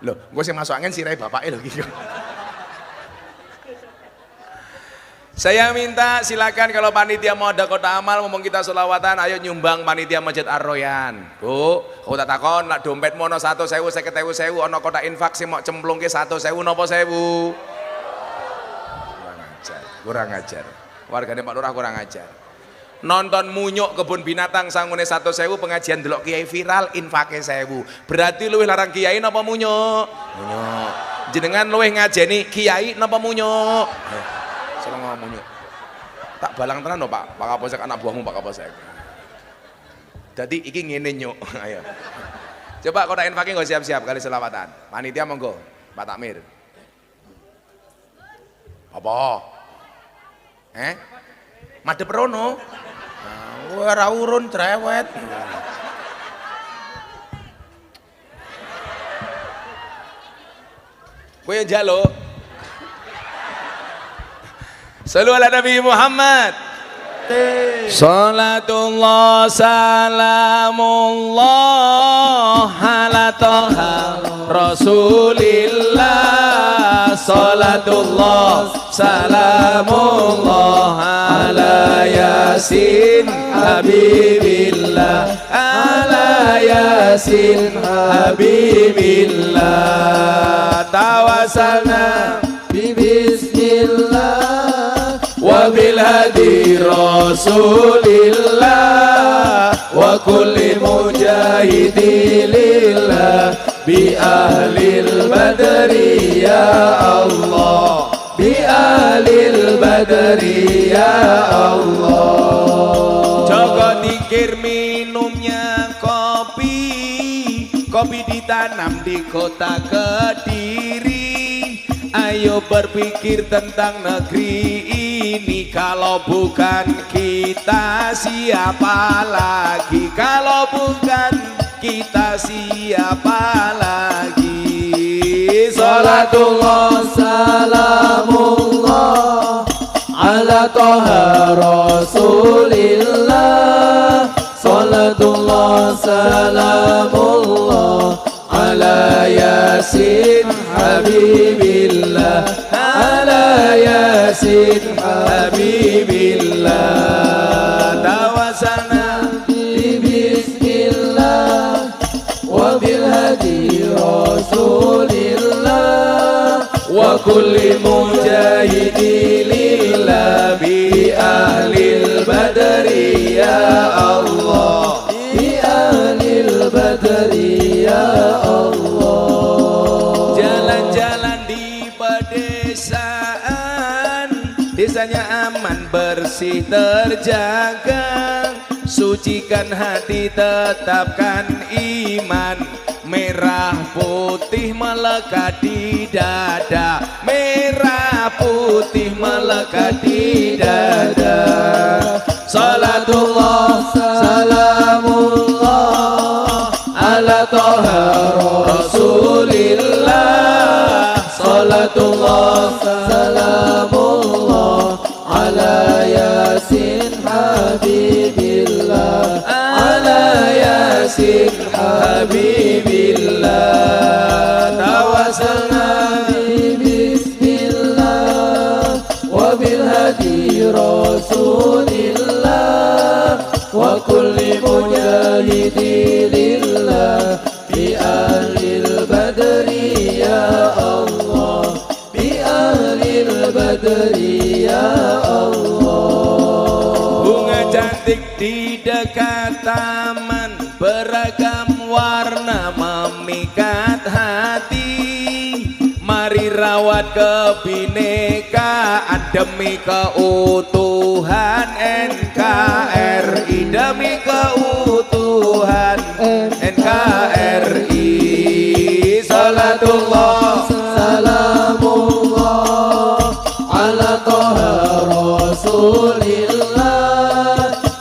Loh, gue sih masuk angin sirai bapaknya loh gitu. Saya minta silakan kalau panitia mau ada kota amal ngomong kita selawatan, ayo nyumbang panitia Masjid Ar-Royan. Bu, aku tak takon, nak dompetmu ono 100.000, 50.000, ono kota infak sih mau cemplung ke 100.000, nopo 1.000. Kurang ajar. Warganya Pak Lurah kurang ajar. Nonton munyuk kebun binatang sangune 100.000, pengajian delok kiai viral infake 1.000. Berarti luwih larang kiai napa munyuk? Munyuk. Jenengan luwih ngajeni kiai napa munyuk? Seneng ngomong munyuk. Tak balang tenan lho Pak Kapolsek, anak buahmu Pak Kapolsek. Dadi iki ngene nyuk. Ayo. Coba kota infake nggo siap-siap kali selawatan. Panitia monggo, Pak Takmir. Apa? Madhep rono. Ora urun cerewet. Kowe njaluk. Shallu ala Nabi Muhammad. Salatullah salamullah ala toha Rasulillah. Salatullah salamullah ala Yasin Habibillah ala Yasin Yasin Habibillah. Tawassalna bismillah wa bil hadi Rasulillah wa kulli mujahidi lillah bi ahlil badri ya Allah, bi ahlil badri ya Allah. Joko dikir minumnya kopi, kopi ditanam di kota Kediri. Ayo berpikir tentang negeri ini, kalau bukan kita siapa lagi? Kalau bukan kita siapa lagi? Salatullah salamullah ala Toha Rasulillah. Salatullah salamullah ala Yasin Habibillah, ala Yasin Habibillah. Tawassalna bismillah wa bil hadi Rasulillah wa kulli mujahidi lillah bi ahlil badri ya Allah, bi ahlil badri ya Allah. Jalan-jalan di pedesaan, desanya aman bersih terjaga. Sucikan hati tetapkan iman, merah putih melekat di dada, merah putih melekat di dada. Salatullah salamullah ala Toha Rasulillah. Salatullah salamullah ala Yasin Habibillah, ala Yasin Habibillah. Tawassalna bismillah wa bil hadi Rasulillah wa kulli mujahidi lillah bi ahlil badri ya Allah, bi ahlil badri ya Allah. Bunga cantik di dekat taman, beragam warna memikat hati. Mari rawat kebinekaan demi keutuhan NKRI, demi keutuhan NKRI. Salatullah salamullah ala Toha Rasulillah.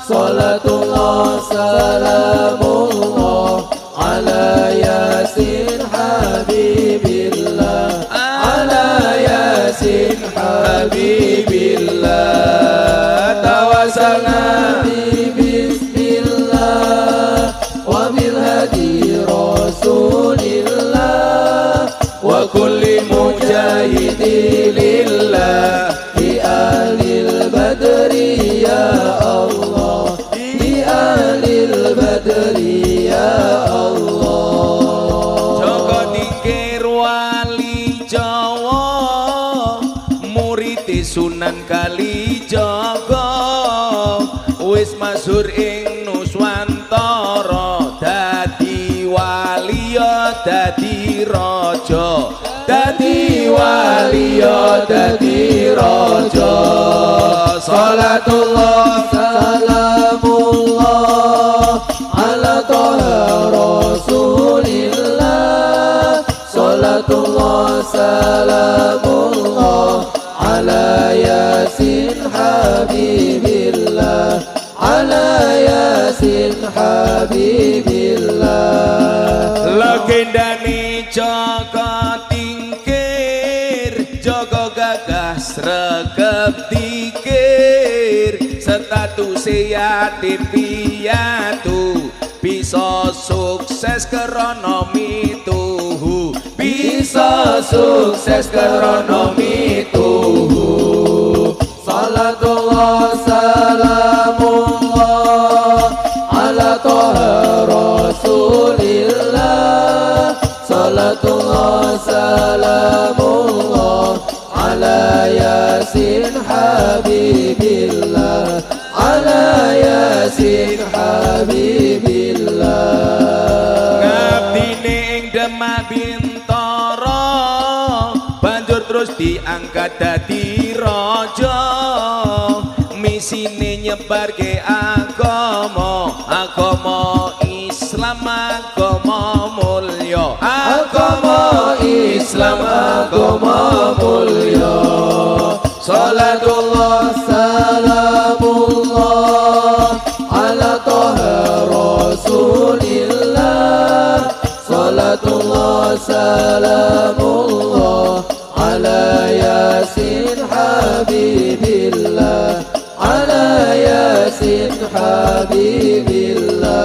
Salatullah salamullah ala Yasin Habibillah, ala Yasin Habibillah. Tawassalna bismillah wa bil hadi Rasulillah wa kulli mujahidi lillah bi ahlil badri ya Allah, bi ahlil badri ya Allah. Joko dikir wali Jawa, murid Sunan Kalijaga, wis masyhur ing Nuswantara. Dadi wali ya dadi raja, dadi wali ya dadi raja. Salatullah salamullah ala Toha Rasulillah. Salatullah salamullah ala Yasin Habibillah, ala Yasin Habibillah. Legendane Joko Tingkir, Joko gagah sregep dikir. Statuse yatim piatu, bisa sukses krana mituhu, bisa sukses krana mituhu. Salatullah salamullah ala Toha Rasulillah. Bintara banjur terus diangkat dadi raja, misine nyebarke agama Islam, agama mulya, agama Islam, agama mulya. Salatullah salamullah ala Taha Rasulillah. Salatullah salamullah ala Yasin Habibillah, ala Yasin Habibillah.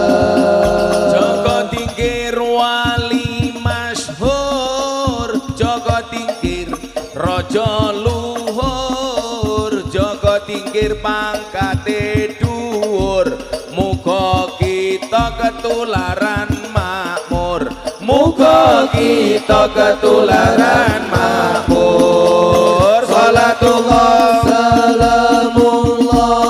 Joko tingkir wali masyhur, Joko tingkir raja luhur, Joko tingkir pangkate dhuwur, muga kita ketularan makmur, muga kita ketularan makmur. Salatullah salamullah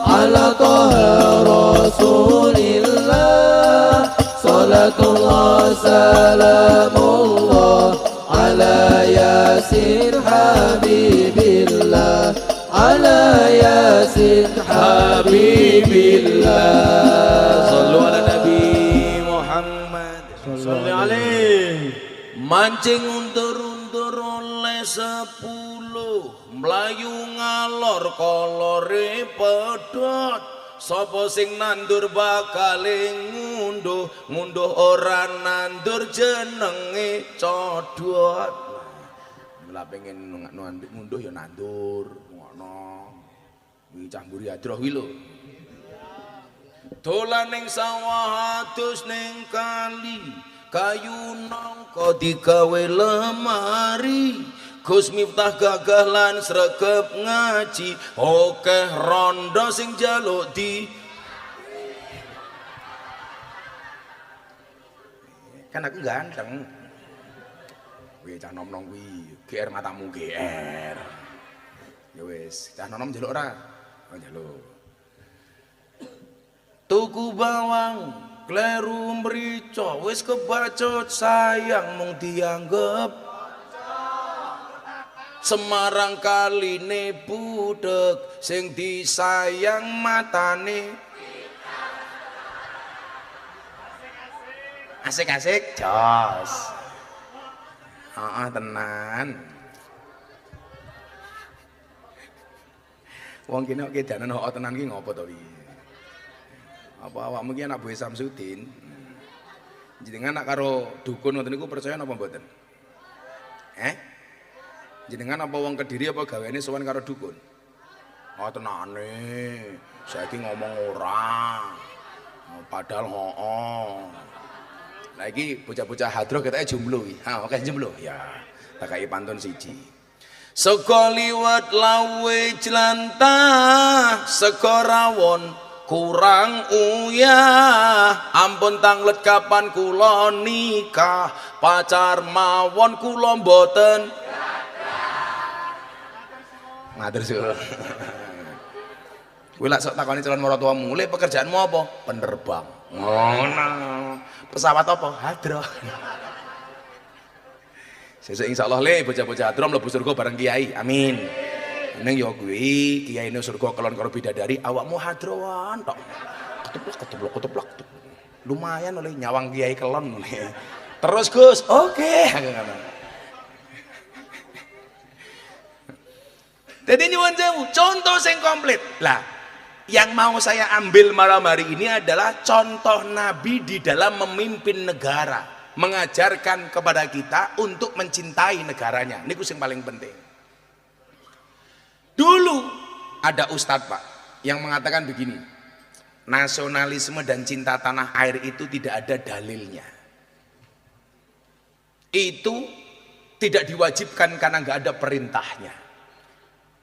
ala Taha Rasulillah. Salatullah salamullah ala Yasin Habibillah, ala Yasin Habibillah. Sallu ala Nabi Muhammad. Salli alaihi. Mancing untur-untur oleh 10, mlayu ngalor kolore pedhot, sapa sing nandur bakale ngunduh ora nandur jenenge codot. Lah pengen ngunduh ya nandur ngono. Iki cah mburi adroh kuwi lho. Dolan ning sawah adus ning kali, kayu nangka digawe lemari, Gus Miftah gagah lan sregep ngaji, akeh rondo sing njaluk di. Kan aku ganteng. Kuwi cah nom-nom kuwi, GR matamu GR. Ya wis, cah nom njaluk ora? Oh njaluk. Tuku bawang kleru mrica wis kebacut sayang mung dianggep Semarang kaline budhek sing disayang matane asik-asik jos. Tenan. Wong kene kok kedanan kok tenan ki ngopo to iki? Apa awakmu ki anak Boy Samsudin? Jenengan nak karo dukun ngoten niku percaya napa mboten? Jenengan apa wong Kediri apa gaweane sowan karo dukun? Oh tenane, saiki ngomong ora. Padahal Lah iki bocah-bocah hadroh ketake jomblo iki. Oke jomblo. Ya, tak kai pantun siji. Sego liwet lawe jlantah, sego rawon kurang uyah, ampun tanglet kapan kula nikah, pacar mawon kula mboten ngatur suwun. Kowe lak sok takoni calon maratuamu, "Le pekerjaanmu apa?" "Penerbang." Ngono. "Pesawat apa?" "Hadroh." Sesuk insyaallah le bocah-bocah hadroh mlebu surga bareng kiai. Amin. Neng yo kuwi kiyaine surga kelon karo bidadari, awakmu hadrowan tok. Keteplok. Lumayan oleh nyawang kiai kelon oleh. Terus Gus, oke. Jadi nyuwun sewu, contoh sing komplit. Lah, yang mau saya ambil malam hari ini adalah contoh Nabi di dalam memimpin negara, mengajarkan kepada kita untuk mencintai negaranya. Niku sing paling penting. Dulu ada ustadz Pak yang mengatakan begini, nasionalisme dan cinta tanah air itu tidak ada dalilnya. Itu tidak diwajibkan karena nggak ada perintahnya.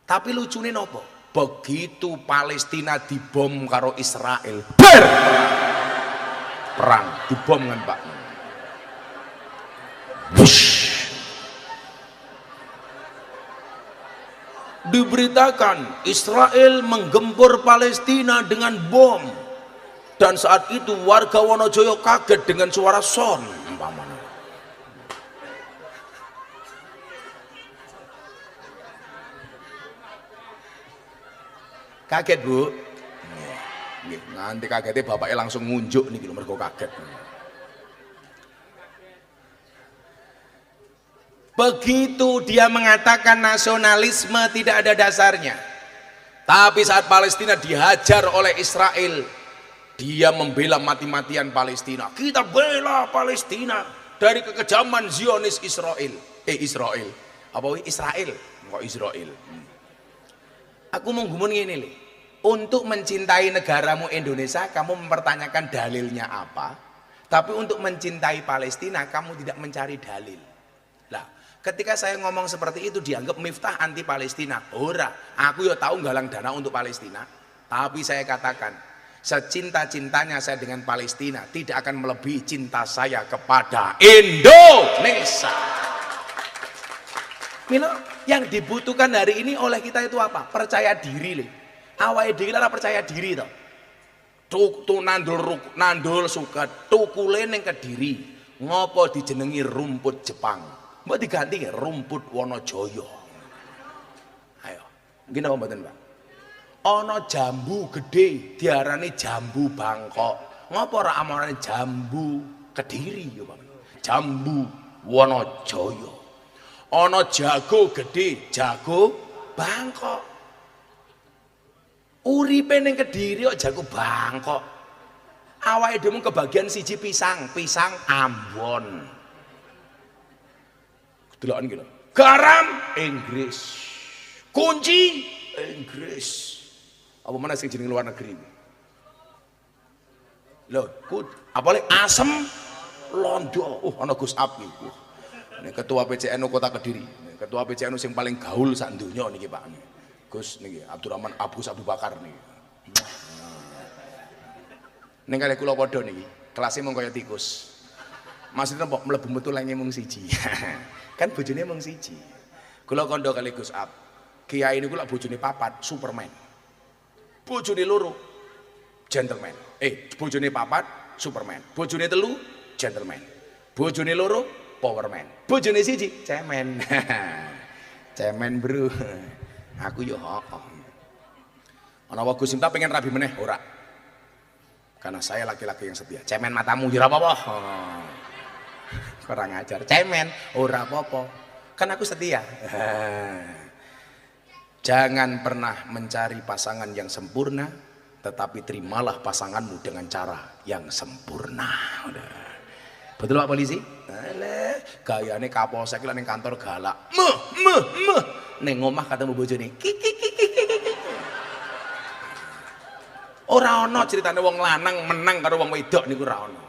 Tapi lucunya nopo? Begitu Palestina dibom karo Israel, perang dibom kan Pak. Wush. Diberitakan Israel menggempur Palestina dengan bom, dan saat itu warga Wonojoyo kaget dengan suara son umpamanya. Kaget, Bu? Nggih, nganti kagete bapaknya langsung ngunjuk niki lho mergo kaget. Begitu dia mengatakan nasionalisme tidak ada dasarnya. Tapi saat Palestina dihajar oleh Israel, dia membela mati-matian Palestina. Kita bela Palestina dari kekejaman Zionis Israel. Israel. Apa Israel? Kok Israel? Aku mau ngomong ngene lho. Untuk mencintai negaramu Indonesia, kamu mempertanyakan dalilnya apa? Tapi untuk mencintai Palestina, kamu tidak mencari dalil. Lah, ketika saya ngomong seperti itu dianggap Miftah anti Palestina. Ora, aku ya tahu galang dana untuk Palestina. Tapi saya katakan, secinta-cintanya saya dengan Palestina tidak akan melebihi cinta saya kepada Indonesia. Milo, yang dibutuhkan hari ini oleh kita itu apa? Percaya diri lho. Awake dhewe ora percaya diri to. Tuku nandul suket, tukule ning Kediri. Ngopo dijenengi rumput Jepang? Mbok diganti rumput Wonojoyo. Ayo, nggih napa mboten, Pak? Ana jambu gede diarani jambu Bangkok. Ngopo ora amarane jambu Kediri ya, Pak? Jambu Wonojoyo. Ana jago gede, jago Bangkok. Uripe ning Kediri kok jago Bangkok. Awake dhewe kebagian siji pisang Ambon. Deloken iki lho. Garam Inggris. Kunci Inggris. Apa mana sing jeneng luar negeri? Lho, apalagi asem Londo. Ana Gus Ab iki. Ketua PCNU Kota Kediri. Ketua PCNU sing paling gaul sak donya niki, Pak. Gus niki Abdurrahman Abu Bakar niki. Ning kali kula padha niki, kelasé mung kaya tikus. Maksudnya mbok mlebu metu lenge mung siji. Kan bojone mung siji. Kula kandha kali Gus Ab. Kiai niku lak bojone papat, Superman. Bojone loro, gentleman. Bojone papat, Superman. Bojone telu, gentleman. Bojone loro, powerman. Bojone siji, cemen. Cemen, Bro. Aku yo heeh. Ana wae Gus Simta pengen rabi meneh ora. Karena saya laki-laki yang setia. Cemen matamu ya ora apa-apa. Kurang ajar. Cemen ora apa-apa. Kan aku setia. Jangan pernah mencari pasangan yang sempurna, tetapi terimalah pasanganmu dengan cara yang sempurna. Udah. Betul Pak Polisi? Gayane Kapolsek lan ning kantor galak. Ning omah ketemu bojone. Ora ana critane wong lanang menang karo wong wedok niku ora ana.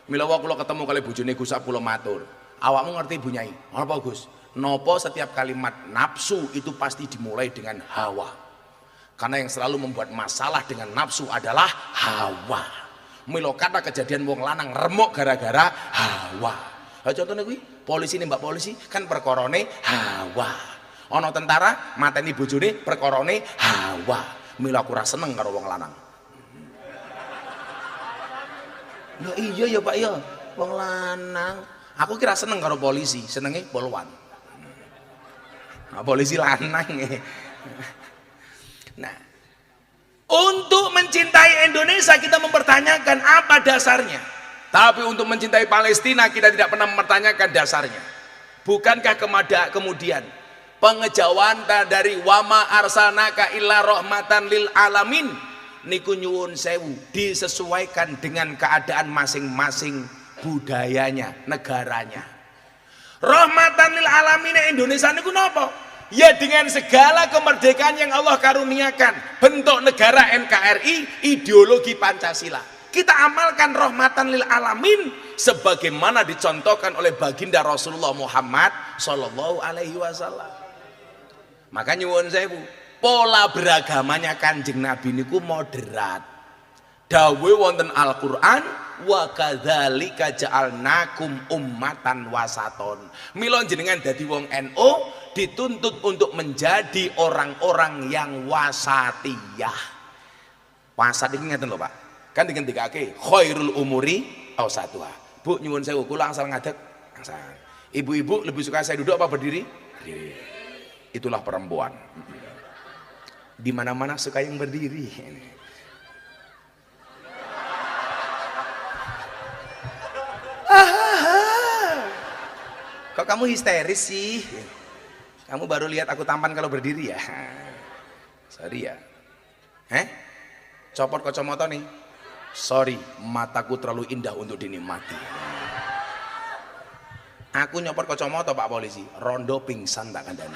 Mila kula ketemu kali bojone Gus Ab kula matur. Awakmu ngerti Bu Nyai? Apa Gus? Napa setiap kalimat nafsu itu pasti dimulai dengan hawa. Karena yang selalu membuat masalah dengan nafsu adalah hawa. Mila kata kejadian wong lanang remuk gara-gara hawa. Contohnya kuwi, polisi nih Mbak polisi kan perkorone hawa. Ana tentara mateni bojone perkorone hawa. Mila aku ora seneng karo wong lanang. Lho iya ya Pak ya, wong lanang. Aku kira seneng karo polisi, senenge polwan. Nah, polisi lanang. Nah, untuk mencintai Indonesia kita mempertanyakan apa dasarnya. Tapi untuk mencintai Palestina kita tidak pernah mempertanyakan dasarnya. Bukankah kemudian pengejauhan dari wama arsalnaka illa rahmatan lil alamin niku nyuwun sewu disesuaikan dengan keadaan masing-masing budayanya, negaranya. Rahmatan lil alamin Indonesia niku napa? Ya dengan segala kemerdekaan yang Allah karuniakan, bentuk negara NKRI, ideologi Pancasila. Kita amalkan rahmatan lil alamin sebagaimana dicontohkan oleh baginda Rasulullah Muhammad sallallahu alaihi wasallam. Maka nyuwun sewu, pola beragamanya Kanjeng Nabi niku moderat. Dawuh wonten Al-Qur'an, wa kadzalika ja'alnakum ummatan wasaton. Mila jenengan dadi wong NU dituntut untuk menjadi orang-orang yang wasatiyah. Wasat iki ngeten lho Pak. Kan dikendikake khairul umuri awsatuha. Bu nyuwun sewu kula angsal ngadeg, angsal. Ibu-ibu lebih suka saya duduk apa berdiri? Berdiri. Itulah perempuan. Di mana-mana suka yang berdiri. Kok kamu histeris sih? Kamu baru lihat aku tampan kalau berdiri ya? Sorry ya. Copot kacamata nih. Sorry, mataku terlalu indah untuk dinikmati. Aku nyopot kacamata Pak Polisi, rondo pingsan tak kandani.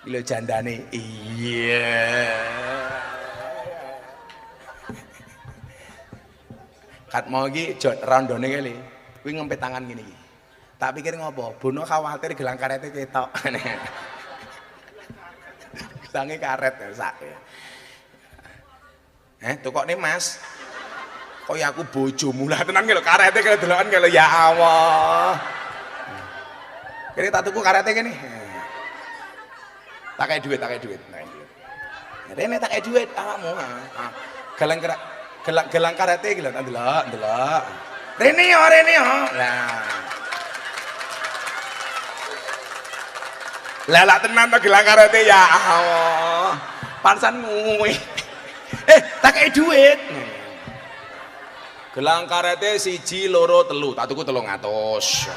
Gila jandane. Iya. Kat mau iki rondone kali. Kuwi ngempet tangan gini. Tak pikir ngopo, Bono khawatir gelang karete ketok. Gelange karet ya sak. Tukokne Mas. Kaya aku bojomu lah tenan lho karete kaya delokan kaya ya Allah. Kene tak tuku karete kene. Tak kayak duit. Rene tak kayak duit awakmu. Gelang karate iki lho, ndelok. Rene yo. Lah. Lah tenan to gelang karate ya Allah. Pansan nguwe. Tak kayak duit. Gelang karate 1, 2, 3, tak tuku 300.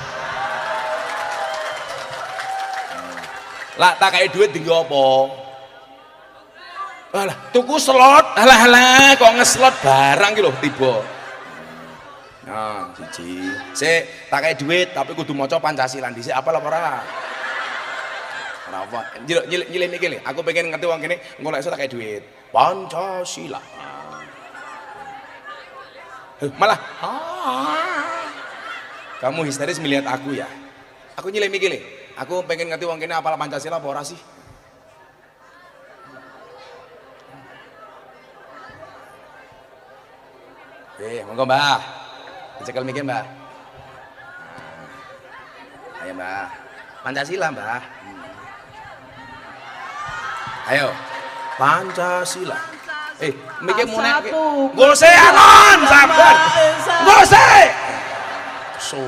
Lah tak kayak duit dienggo apa? Alah, tuku slot. Alah, kok ngeslot barang ki lho tiba. Nah, siji. Sik, tak kayak duit tapi kudu maca Pancasila dhisik apa lho ora? Ora apa. Nyilih iki lho, aku pengen ngerti wong kene engko lek iso tak kayak duit. Pancasila. Malah kamu histeris melihat aku ya. Aku nyilih iki lho. Aku pengen ngerti wong kene apal Pancasila apa ora sih? Monggo Mbah. Dicekel mikir Mbah. Ayo Mbah. Pancasila Mbah. Ayo. Pancasila. Mikir munek. Gose anon, sabar. Gose. So.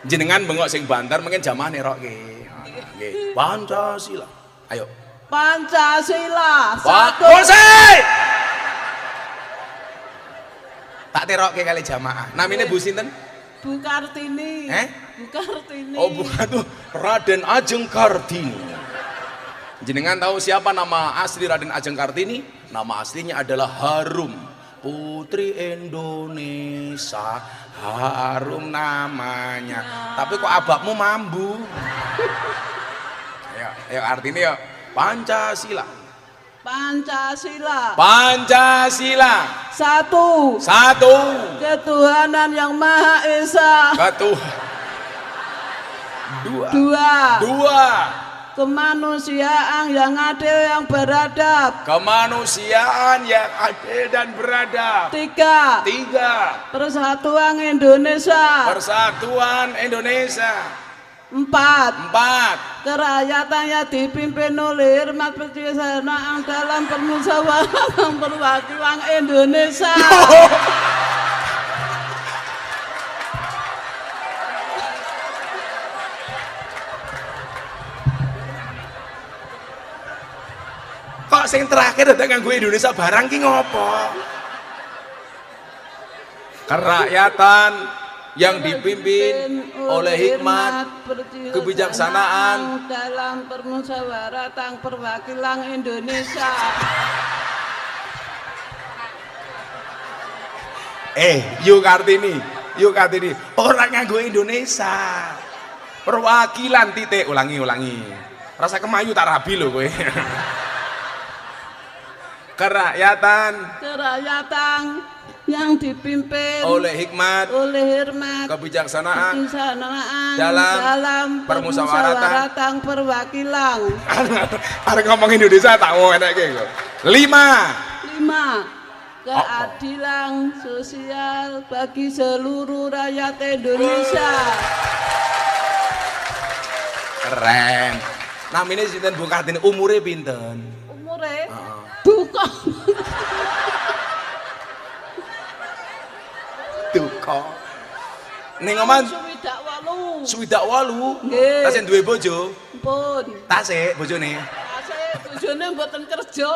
Jenengan bengok sing banter mungkin jamaah nerokke. Nggih. Pancasila. Ayo. Pancasila. Gose. Tak terokke kali jamaah. Namine Bu sinten? Bu Kartini. Bu Kartini. Oh, bukan tuh Raden Ajeng Kartini. Jenengan tahu siapa nama asli Raden Ajeng Kartini? Nama aslinya adalah Harum, Putri Indonesia. Harum namanya. Tapi kok abakmu mambu? Ayo artinya ya Pancasila. Pancasila. Satu. Ketuhanan yang Maha Esa. Dua. Kemanusiaan yang adil yang beradab. Tiga. Persatuan Indonesia. Empat. Kerakyatan yang dipimpin oleh hormat perjuangan dalam permusyawaratan perwakilan Indonesia. Kok sing terakhir udah nganggo Indonesia barang ki ngopo? Kerakyatan yang dipimpin oleh hikmat kebijaksanaan dalam permusyawaratan perwakilan Indonesia. Yuk Kartini, orang nganggo Indonesia. Perwakilan titik, ulangi. Rasa kemayu tak rabi lho kowe. Kerakyatan yang dipimpin oleh hikmat kebijaksanaan dalam permusyawaratan perwakilan. Arek ngomong Indonesia tak mau enake kok. 5. Keadilan sosial bagi seluruh rakyat Indonesia. Keren. Namine sinten Bu Kartini? Umure pinten? Umure? Bukan. Duka. Ning oman Swidak walu. Nggih. Tasih duwe bojo. Pun. Tasih bojone. Saya bojone mboten kerja.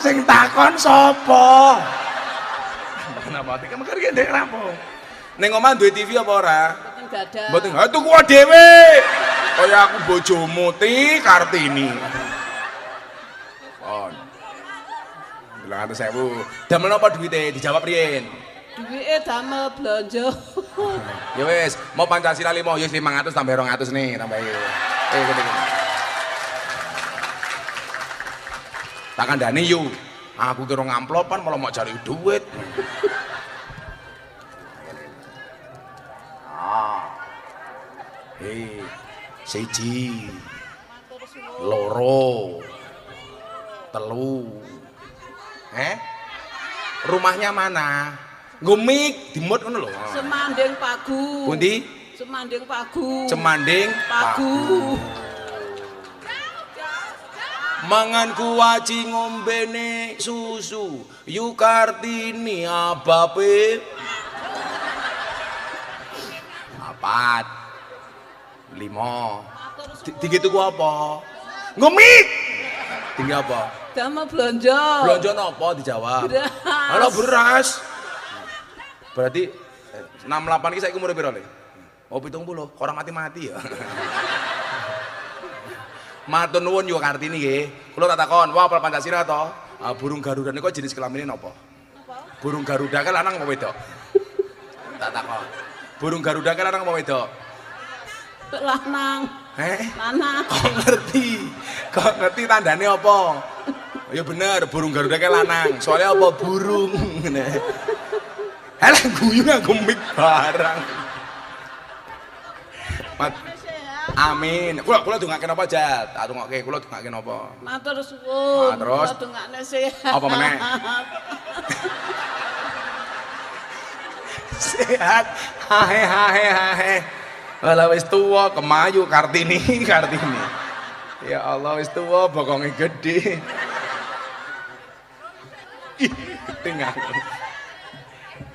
Sing takon sapa? Kenapa? Iki mekar iki ndek rampung. Ning omah duwe TV apa ora? Mboten gadah. Mboten. Ha tuku dhewe. Kaya aku bojomu Ti Kartini. Pon. 900.000. Damel napa duwite? Dijawab riyen. Duwike damel blanja. Ya wis, mau Pancasila 5, ya 500 tambah 200 nih, tambahin. Gini. Tak kandhani yu. Aku kira ngamplopan malah mau cari duit. Siji. Loro. Telu. Rumahnya mana? Gumik dimut ngono lho. Semanding Pagu. Pundi? Semanding Pagu. Cemanding Pagu. Mangan kuwaci ngombene susu. Yu Kartini abape. 4 5. Tinggi tuku apa? Gumik. Tinggi apa? Damel blanja. Blanja napa dijawab? Beras. Halo beras. Berarti 68 iki saiki umur piro le? Oh 70, orang mati-mati ya. Matur nuwun yo Kartini nggih. Kula tak takon, wah apal Pancasila to? Burung Garuda niku jenis kelamine napa? Burung Garuda kan lanang apa wedok? Tak takon. Burung Garuda kan lanang apa wedok? Lanang. Lanang. Kok ngerti tandane apa? Ya bener, burung Garuda kan lanang. Soalnya apa burung? Halah guyu nganggo mic barang. Amin. Kula dongake napa Jat? Tak tungokke, kula dongake napa? Matur suwun. Terus kula dongakne sehat. apa meneh? Sehat. Hahe. Walah wis tuwa kemayu Kartini. Ya Allah wis tuwa bokonge gedhe. Ih, tinggal.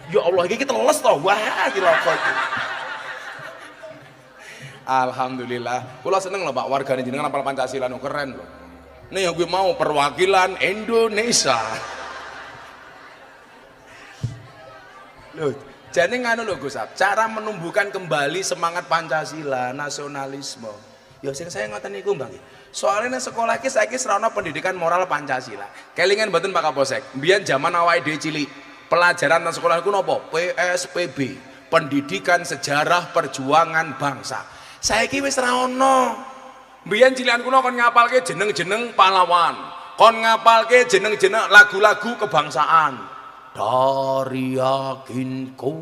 Ya Allah iki teles to. Wah, iki lho kok. Alhamdulillah. Kula seneng lho Pak wargane jenengan apal Pancasila nu keren lho. Nih gue mau perwakilan Indonesia. Loh, jadi nganu lho Gus Ab, cara menumbuhkan kembali semangat Pancasila, nasionalisme. Ya sing saya ngoten niku Mbak. Soalnya sekolah iki saiki serana pendidikan moral Pancasila. Kelingan mboten Pak Kapolsek. Mbiyen zaman awake dhewe cilik, pelajaran nang sekolah niku napa? PSPB, Pendidikan Sejarah Perjuangan Bangsa. Saiki wis ra ono. Mbiyen cilikan kuno kon ngapalke jeneng-jeneng pahlawan, kon ngapalke jeneng-jeneng lagu-lagu kebangsaan. Dari yakinku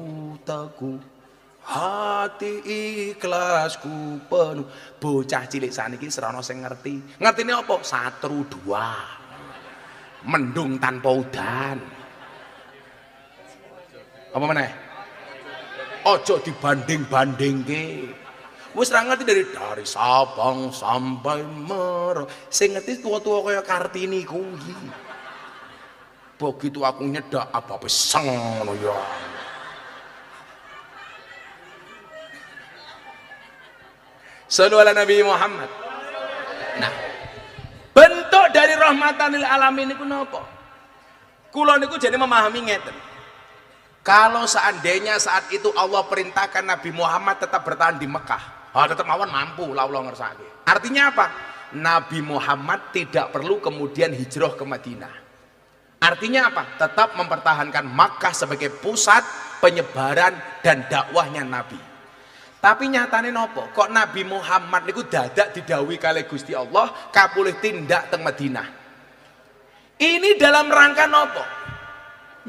teguh, hati ikhlasku penuh. Bocah cilik saniki serana sing ngerti. Ngertine apa? Satru dua. Mendung tanpa udan. Apa meneh? Ojo dibanding-bandingke. Wis ra ngerti dari Sabang sampai Merauke. Sing ngerti tua-tua kaya Kartini kuwi. Begitu aku nyedak apa peseng ngono ya. Sallu ala Nabi Muhammad. Nah, bentuk dari rahmatan lil alamin niku napa? Kula niku jane memahami ngeten. Kalau seandainya saat itu Allah perintahkan Nabi Muhammad tetap bertahan di Mekah, tetap mawon mampu lah Allah ngersake. Artinya apa? Nabi Muhammad tidak perlu kemudian hijrah ke Madinah. Artinya apa? Tetap mempertahankan Makkah sebagai pusat penyebaran dan dakwahnya Nabi. Tapi nyatane nopo? Kok Nabi Muhammad niku dadak didhawuhi kali Gusti Allah kapulih tindak teng Madinah. Ini dalam rangka nopo?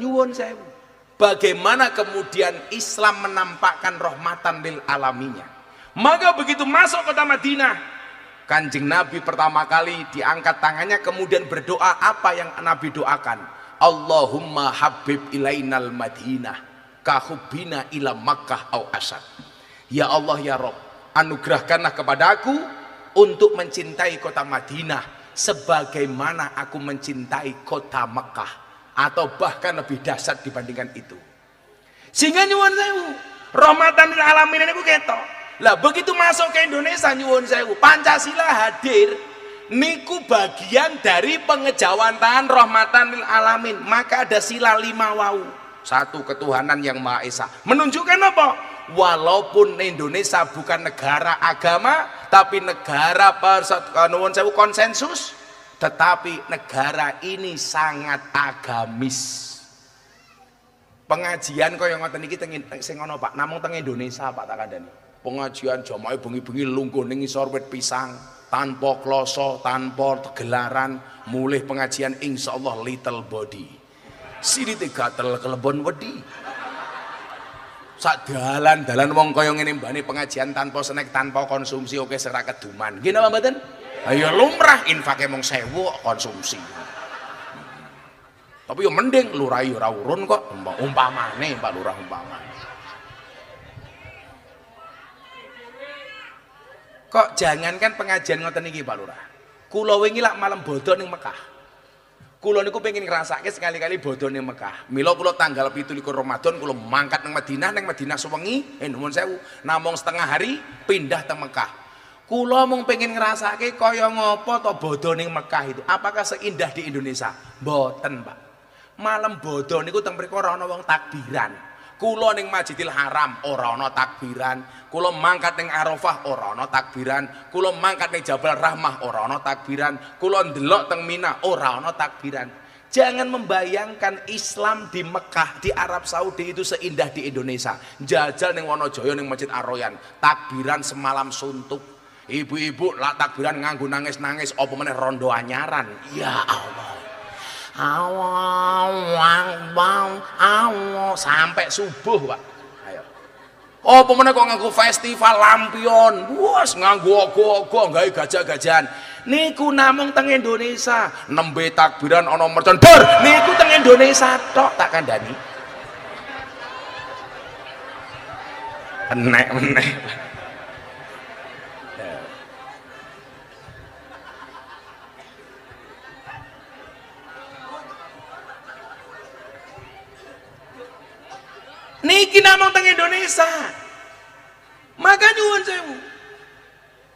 Nyuwun sewu. Bagaimana kemudian Islam menampakkan rahmatan lil alaminya. Maka begitu masuk kota Madinah, Kanjeng Nabi pertama kali diangkat tangannya kemudian berdoa apa yang Nabi doakan. Allahumma habib ilainal Madinah kahubbina ila Makkah au asad. Ya Allah ya Rabb, anugerahkanlah kepadaku untuk mencintai kota Madinah sebagaimana aku mencintai kota Makkah atau bahkan lebih dahsyat dibandingkan itu. Sehingga nyuwun sewu, rahmatan lil alamin niku ketok. Lah begitu masuk ke Indonesia nyuwun sewu, Pancasila hadir niku bagian dari pengejawantahan rahmatan lil alamin. Maka ada sila 5 wau. Satu, ketuhanan yang Maha Esa. Menunjukkan apa? Walaupun Indonesia bukan negara agama, tapi negara nuwun sewu konsensus, tetapi negara ini sangat agamis. Pengajian kaya ngoten iki sing ana Pak, namung teng Indonesia Pak tak kandhani. Pengajian jamaah bengi-bengi lungguh ning ngisor wit pisang, tanpa kloso, tanpa gelaran, mulih pengajian insyaallah little body. Sirite gatel kelebon wedi. Sak dalan-dalan wong kaya ngene mbane pengajian tanpa snack, tanpa konsumsi oke serak keduman. Nggih napa mboten? Ayo lumrah infake mung 1000 konsumsi. Tapi yo mending lurah yo ora urun kok, umpamane Pak Lurah umpamane. Kok jangankan pengajian ngoten iki Pak Lurah. Kula wingi lak malam bodo ning Mekah. Kula niku pengen ngrasake sekali-kali bodo ning Mekah. Mila kula tanggal 17 Ramadan kula mangkat ning Madinah sewengi, nuwun sewu, namung setengah hari pindah teng Mekah. Kula mung pengen ngrasake kaya ngopo to bodo ning Mekah itu. Apakah seindah di Indonesia? Mboten, Pak. Malam bodo niku teng mriku ora ana wong takbiran. Kula ning Masjidil Haram ora ana takbiran. Kula mangkat ning Arafah ora ana takbiran. Kula mangkat ning Jabal Rahmah ora ana takbiran. Kula ndelok teng Mina ora ana takbiran. Jangan membayangkan Islam di Mekah, di Arab Saudi itu seindah di Indonesia. Jajal ning Wonojoyo ning Masjid Ar-Royan, takbiran semalam suntuk. Ibu-ibu lak takbiran nganggo nangis-nangis apa meneh rondo anyaran. Ya Allah. Allah sampai subuh Pak. Ayo. Oh pemenang kok nganggo festival lampion, wes nganggo ogo-ogo, gawe gajah-gajahan. Niku namung teng Indonesia, nembe takbiran ana mercon dur. Niku teng Indonesia tok tak kandhani. Enek meneh. Niki namung teng Indonesia. Maka nyuwun sewu.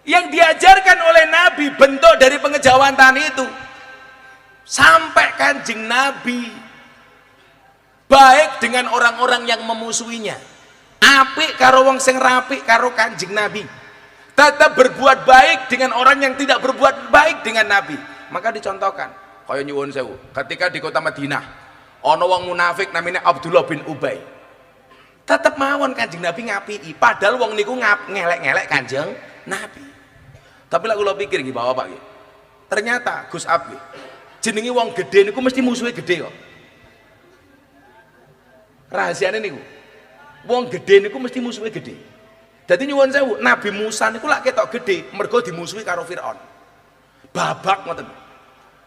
Yang diajarkan oleh Nabi bentuk dari pengejawantahan itu sampai Kanjeng Nabi baik dengan orang-orang yang memusuhinya. Apik karo wong sing rapik karo Kanjeng Nabi. Tetap berbuat baik dengan orang yang tidak berbuat baik dengan Nabi. Maka dicontohkan, kaya nyuwun sewu, ketika di kota Madinah ana wong munafik namanya Abdullah bin Ubay. Tetap mawon Kanjeng Nabi ngapiki, padahal wong niku ngelek-ngelek Kanjeng Nabi. Tapi lah kula pikir nggih Bapak nggih. Ternyata Gus Ab nggih, jenenge wong gedhe niku mesti musuhe gedhe kok. Rahasiane niku. Wong gedhe niku mesti musuhe gedhe. Dadi nyuwun sewu, Nabi Musa niku lak ketok gedhe mergo dimusuhi karo Firaun. Babak ngoten.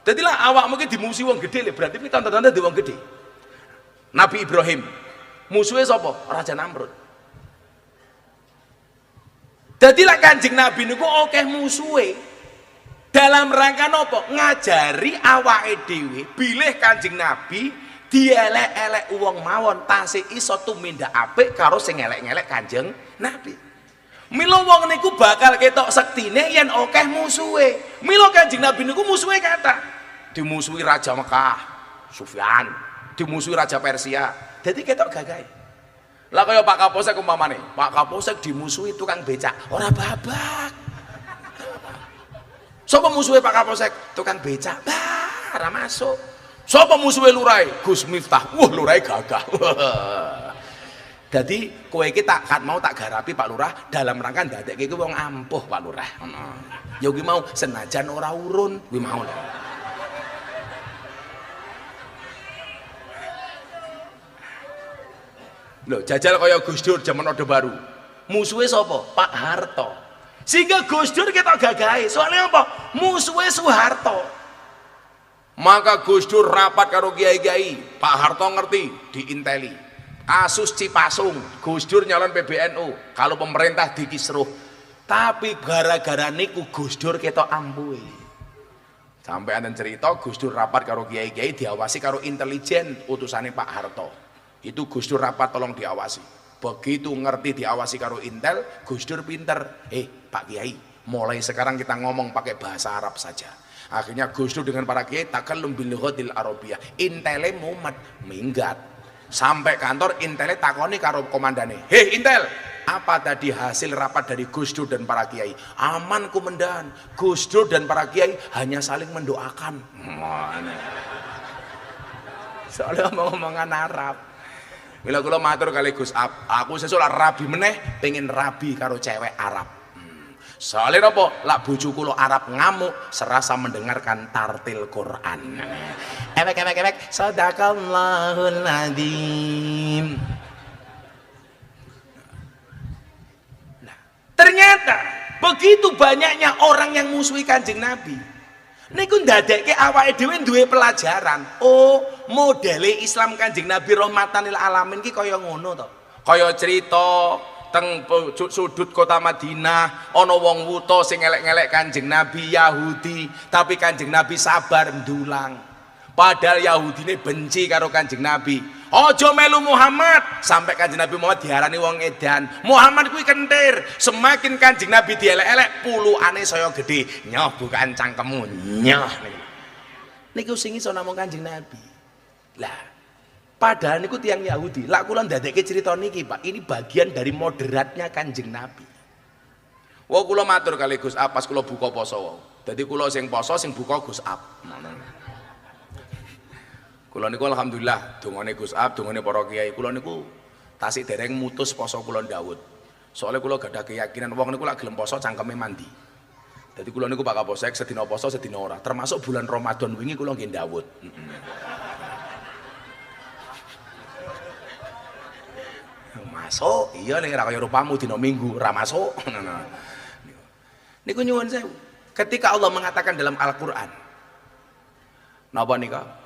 Dadi lah awakmu ki dimusuhi wong gedhe lho, berarti kita tanda-tanda di wong gedhe. Nabi Ibrahim musuhnya sapa? Raja Namrud. Dadilah Kanjeng Nabi niku akeh musuhe. Dalam rangka napa? Ngajari awake dhewe bilih Kanjeng Nabi dielek-elek wong mawon tasih iso tumindak apik karo sing elek-elek Kanjeng Nabi. Mila wong niku bakal ketok sektine yen akeh musuhe. Mila Kanjeng Nabi niku musuhe kathah. Dimusuhi Raja Mekah, Sufyan, dimusuhi Raja Persia. Jadi ketok gagahe. Lah kaya Pak Kapolsek umpamane, Pak Kapolsek dimusuhi tukang becak, ora babak. Sapa musuhe Pak Kapolsek? Tukang becak. Bah, ora masuk. Sapa musuhe Lurai? Gus Miftah. Wah, Lurai gagah. Jadi kowe iki tak mau tak garapi Pak Lurah dalam rangka ndadekke iki wong ampuh Pak Lurah. Ya kuwi mau senajan ora urun, kuwi mau. Loh, jajal kaya Gus Dur zaman Orde Baru. Musuhnya sapa? Pak Harto. Sehingga Gus Dur ketok gagahe. Soalnya apa? Musuhnya Soeharto. Maka Gus Dur rapat karo kiai-kiai. Pak Harto ngerti diinteli. Kasus Cipasung, Gus Dur nyalon PBNU. Kalau pemerintah dikisruh. Tapi gara-gara niku Gus Dur ketok ampuhe. Sampai anten cerita Gus Dur rapat karo kiai-kiai diawasi karo intelijen utusane Pak Harto. Itu Gus Dur rapat tolong diawasi. Begitu ngerti diawasi karo Intel, Gus Dur pinter. Pak Kiai, mulai sekarang kita ngomong pakai bahasa Arab saja. Akhirnya Gus Dur dengan para kiai takallum bil lughatil arabiyyah. Intele mumet minggat. Sampai kantor Intele takoni karo komandane. "Hei Intel, apa tadi hasil rapat dari Gus Dur dan para kiai?" "Aman komandan. Gus Dur dan para kiai hanya saling mendoakan." Soalnya ngomong-ngomongan Arab. Bila kula matur kali Gus aku sesuk rabi meneh pengen rabi karo cewek Arab. Soalnya apa? Lak bojo kula Arab ngamuk serasa mendengarkan tartil Quran. Ewek sadaqallahul adzim. Nah, ternyata begitu banyaknya orang yang musuhi Kanjeng Nabi. Niku ndadekke awake dhewe duwe pelajaran. Oh, modele Islam Kanjeng Nabi rahmatan lil alamin ki kaya ngono to. Kaya cerita teng sudut kota Madinah ana wong wuta sing ngelek-ngelek Kanjeng Nabi Yahudi, tapi Kanjeng Nabi sabar ndulang. Padahal Yahudine benci karo Kanjeng Nabi. Ojo melu Muhammad, sampai Kanjeng Nabi Muhammad diarani wong edan. Muhammad kuwi kentir. Semakin Kanjeng Nabi dielek-elek, puluhane saya gede. Nyoh bukan cangkemmu, nyoh. Niku sing iso namung Kanjeng Nabi. Lah, padahal niku tiyang Yahudi. Lak kula ndadekke cerita niki, Pak. Ini bagian dari moderatnya Kanjeng Nabi. Wah, kula matur kali Gus Ab pas kula buka poso. Dadi kula sing poso sing buka Gus Ab. Kula niku alhamdulillah dongane Gus Ab, dongane para kiai. Kula niku tasik dereng mutus poso kula ndawut. Soalnya kula gadah keyakinan wong niku lak gelem poso cangkeme mandi. Dadi kula niku bakal posek sedina poso sedina ora. Termasuk bulan Ramadan wingi kula nggih ndawut. Masuk, iya ning ra kaya rupamu dina Minggu ra masuk. Niku nyuwun sewu. Ketika Allah mengatakan dalam Al-Qur'an. Napa nika?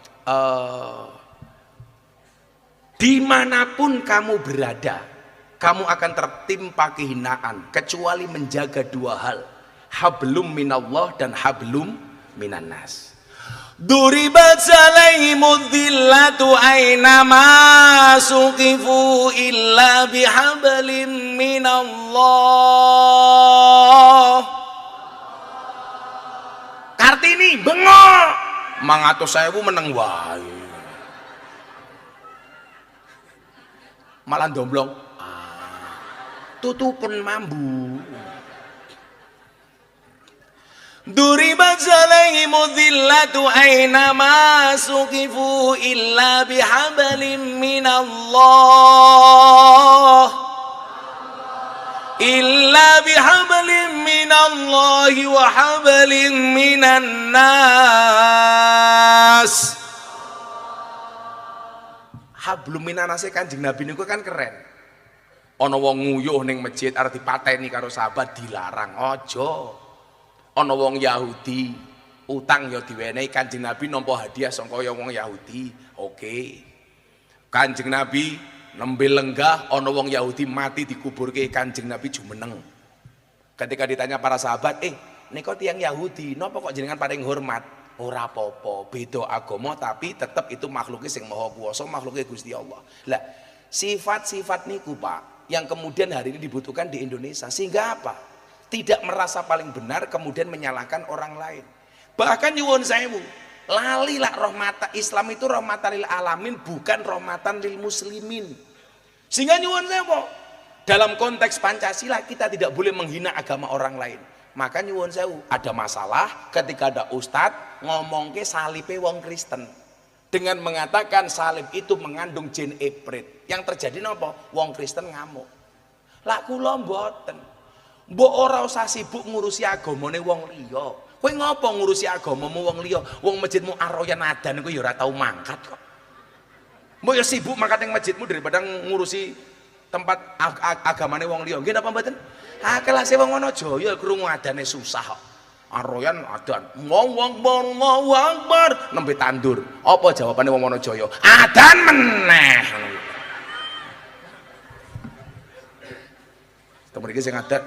Dimanapun kamu berada, kamu akan tertimpa kehinaan kecuali menjaga dua hal, hablum minallah dan hablum minannas. Duribat alaihimud dhillatu aynama suqifu illa bihablim minallah. Kartini bengok mangatus sewu meneng wae. Malah domblong. Tutupen mambu. Duribat alaihimud dhillatu aynama suqifu illa bihablim minallah. Illa bihablim minallahi wa hablim minan nas. Hablum minan nas Kanjeng Nabi niku kan keren. Ana wong nguyuh ning masjid arep dipateni karo sahabat dilarang. Aja. Ana wong Yahudi utang ya diwenehi Kanjeng Nabi nampa hadiah sangka wong Yahudi. Oke. Kanjeng Nabi nembe lenggah ana wong Yahudi mati dikuburke Kanjeng Nabi jumeneng. Ketika ditanya para sahabat, nika tiyang Yahudi, napa kok jenengan paring hormat? Ora apa-apa, beda agama tapi tetap itu makhluknya sing maha kuwasa, makhluknya Gusti Allah. Lah, sifat-sifat niku Pak, yang kemudian hari ini dibutuhkan di Indonesia. Sehingga apa? Tidak merasa paling benar kemudian menyalahkan orang lain. Bahkan nyuwun sewu, lali lah rahmatan Islam itu rahmatan lil alamin, bukan rahmatan lil muslimin. Sehingga nyuwun sewu, dalam konteks Pancasila kita tidak boleh menghina agama orang lain. Maka nyuwun sewu, ada masalah ketika ada ustadz ngomong ke salibe wong Kristen dengan mengatakan salib itu mengandung jin ibrit. Yang terjadi napa? Wong Kristen ngamuk. Lah kula mboten. Mbok ora usah sibuk ngurusi agamane wong liya. Kowe ngopo ngurusi agamamu wong liya? Wong masjidmu aroyan adan kowe ya ora tau mangkat kok. Mbok ya sibuk mangkat ning masjidmu daripada ngurusi tempat agamane wong liya. Nggih napa mboten? Kelase wong Wanajaya krungu adane susah kok. Aroyan adan. Allahu Akbar nembe tandur. Apa jawabane wong Wanajaya? Adan meneh. Temen iki sing adat.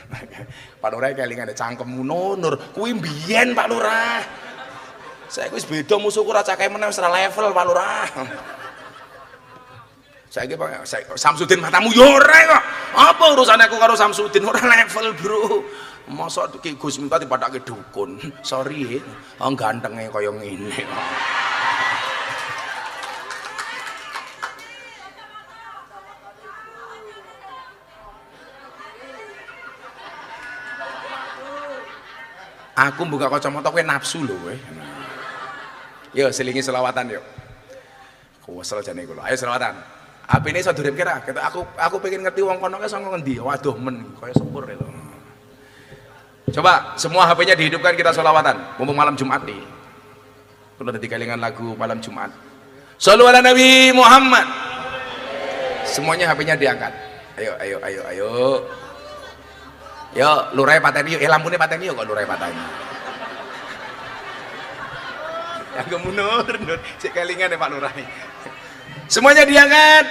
Pak Lurah kelingan cangkemmu Nur kuwi mbiyen Pak Lurah. Saya wis beda musuhku ra cakahe meneh wis ra level Pak Lurah. Saiki Pak Samsudin matamu yo ora kok. Apa urusane aku karo Samsudin ora level, Bro. Mosok Ki Gus minta dipadake dukun. Sorry, gantenge kaya ngene. Aku buka kacamata kowe nafsu lho kowe. Yo selingi selawatan yuk. Kuwesel jane kula. Ayo selawatan. HP-ne iso duripke ra? Aku pengen ngerti wong kono ki saka ngendi. Waduh men kaya sepur lho. Coba semua HP-nya dihidupkan kita selawatan. Mumpung malam Jumat nih. Kula dadi kelingan lagu malam Jumat. Shallu ala Nabi Muhammad. Semuanya HP-nya diangkat. Ayo. Yo, lurai pateni yuk, lampune pateni yuk kok lurai pateni. Agak mundur, cek kelingan ya Pak Lurah. Semuanya diangkat.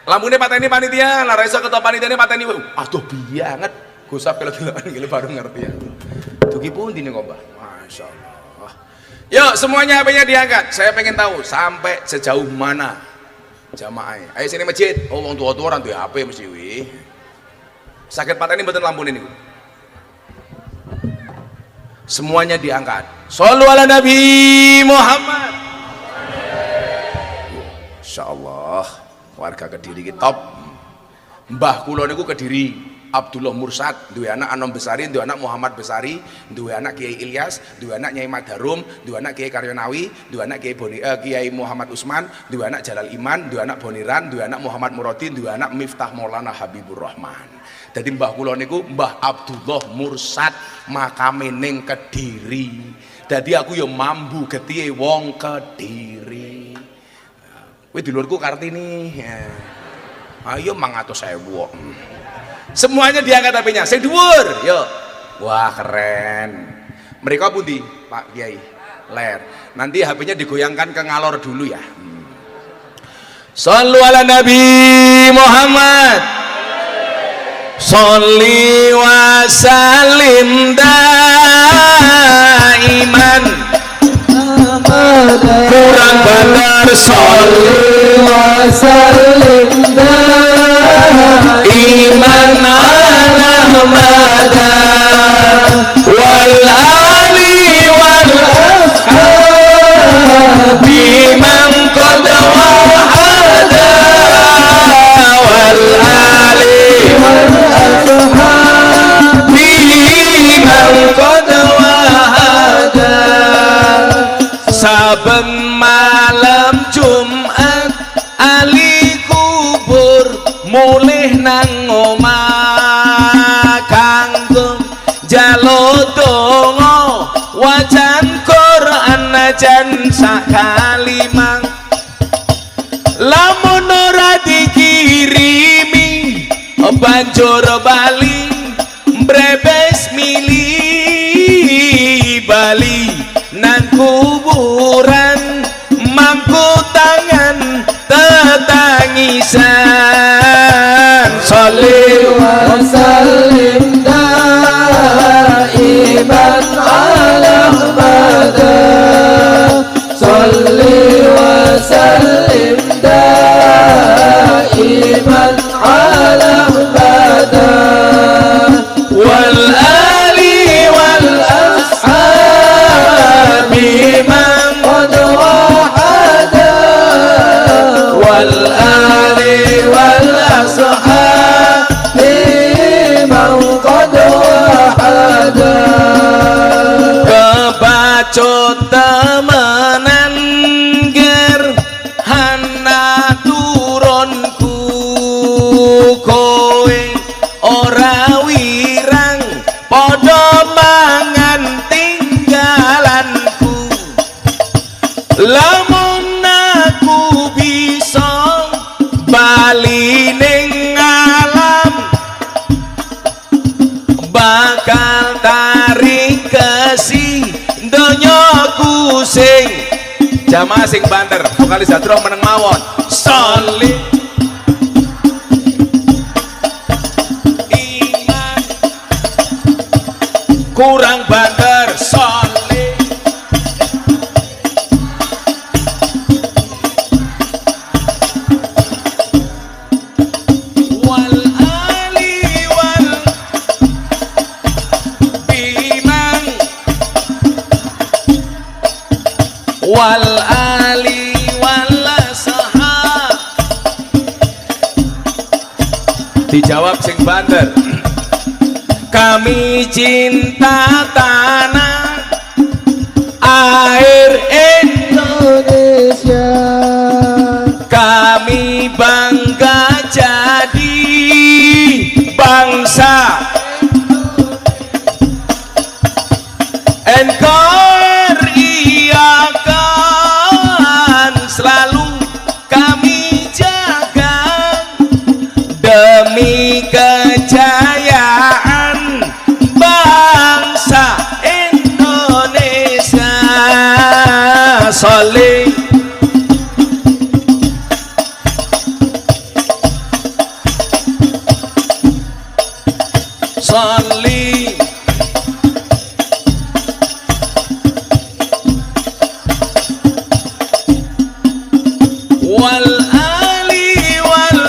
Lampune pateni panitia, lara iso ketua panitiane pateni. Aduh bianget. Gusap kalau-kaloan gila baru ngerti ya. Dugi pundi nih kok, Mbah? Masya Allah. Yuk, semuanya HP-nya diangkat. Saya pengen tahu sampai sejauh mana jamaah. Ayo sini masjid. Oh, wong tua-tua orang tuh HP mesti wih. Sakit patah ini betul lampu ini. Semuanya diangkat. Shallu ala Nabi Muhammad. Insyaallah warga Kediri kita top. Mbah kula niku Kediri. Abdullah Mursad, dua anak Anom Besari, dua anak Muhammad Besari, dua anak Kiai Ilyas, dua anak Nyai Madarum, dua anak Kiai Karyonawi, dua anak Kiai Muhammad Usman, dua anak Jalal Iman, dua anak Boniran, dua anak Muhammad Murodin, dua anak Miftah Maulana Habibur Rahman. Jadi mbah kula niku Mbah Abdullah Mursad makame ning Kediri. Jadi aku yo mambu getihe wong Kediri. Kowe dulurku Kartini. Ayo 500.000. Semuanya diangkat HP-nya. Sing dhuwur, yo. Wah, keren. Mereka pundi, Pak Kiai? Ler. Nanti HP-nya digoyangkan ke ngalor dulu ya. Shallu ala Nabi Muhammad. Sholli wa sallim daiman. Kurang benar sholli wa sallim daiman ala Ahmada wal ali wal ashabi man qad wahada wal ali wal ashabi man qad wahada. Saben malam Jumat ali kubur mulih nang omah kanggo njaluk donga wajan Quran najan sak kalimah. Lamun ora dikirimi banjur bali mbrebes mili bali nang kuburan mangku tangan tetangisan. Sholli wa sallim daiman ala Ahmada. Sholli wa sallim daiman ala Ahmada wal ali wal ashabi man qad wahada wal ali wal ashabi man qad wahada. Kebacut temenan ger hana turunku kowe ora wirang padha mangan tinggalanku. Lamun aku bisa bali ning alam bakal tarik kesi donyaku sing jamaah sing banter vokalis Hadroh meneng mawon. Sholli iman kurang banter sholli wal ali wal bimang wal ali wal sahab. Dijawab sing banter. Kami cinta tanah air Indonesia, kami bangga jadi bangsa engkau iakan selalu kami jaga demi kejayaan bangsa Indonesia. Sholli sholli wal ali wal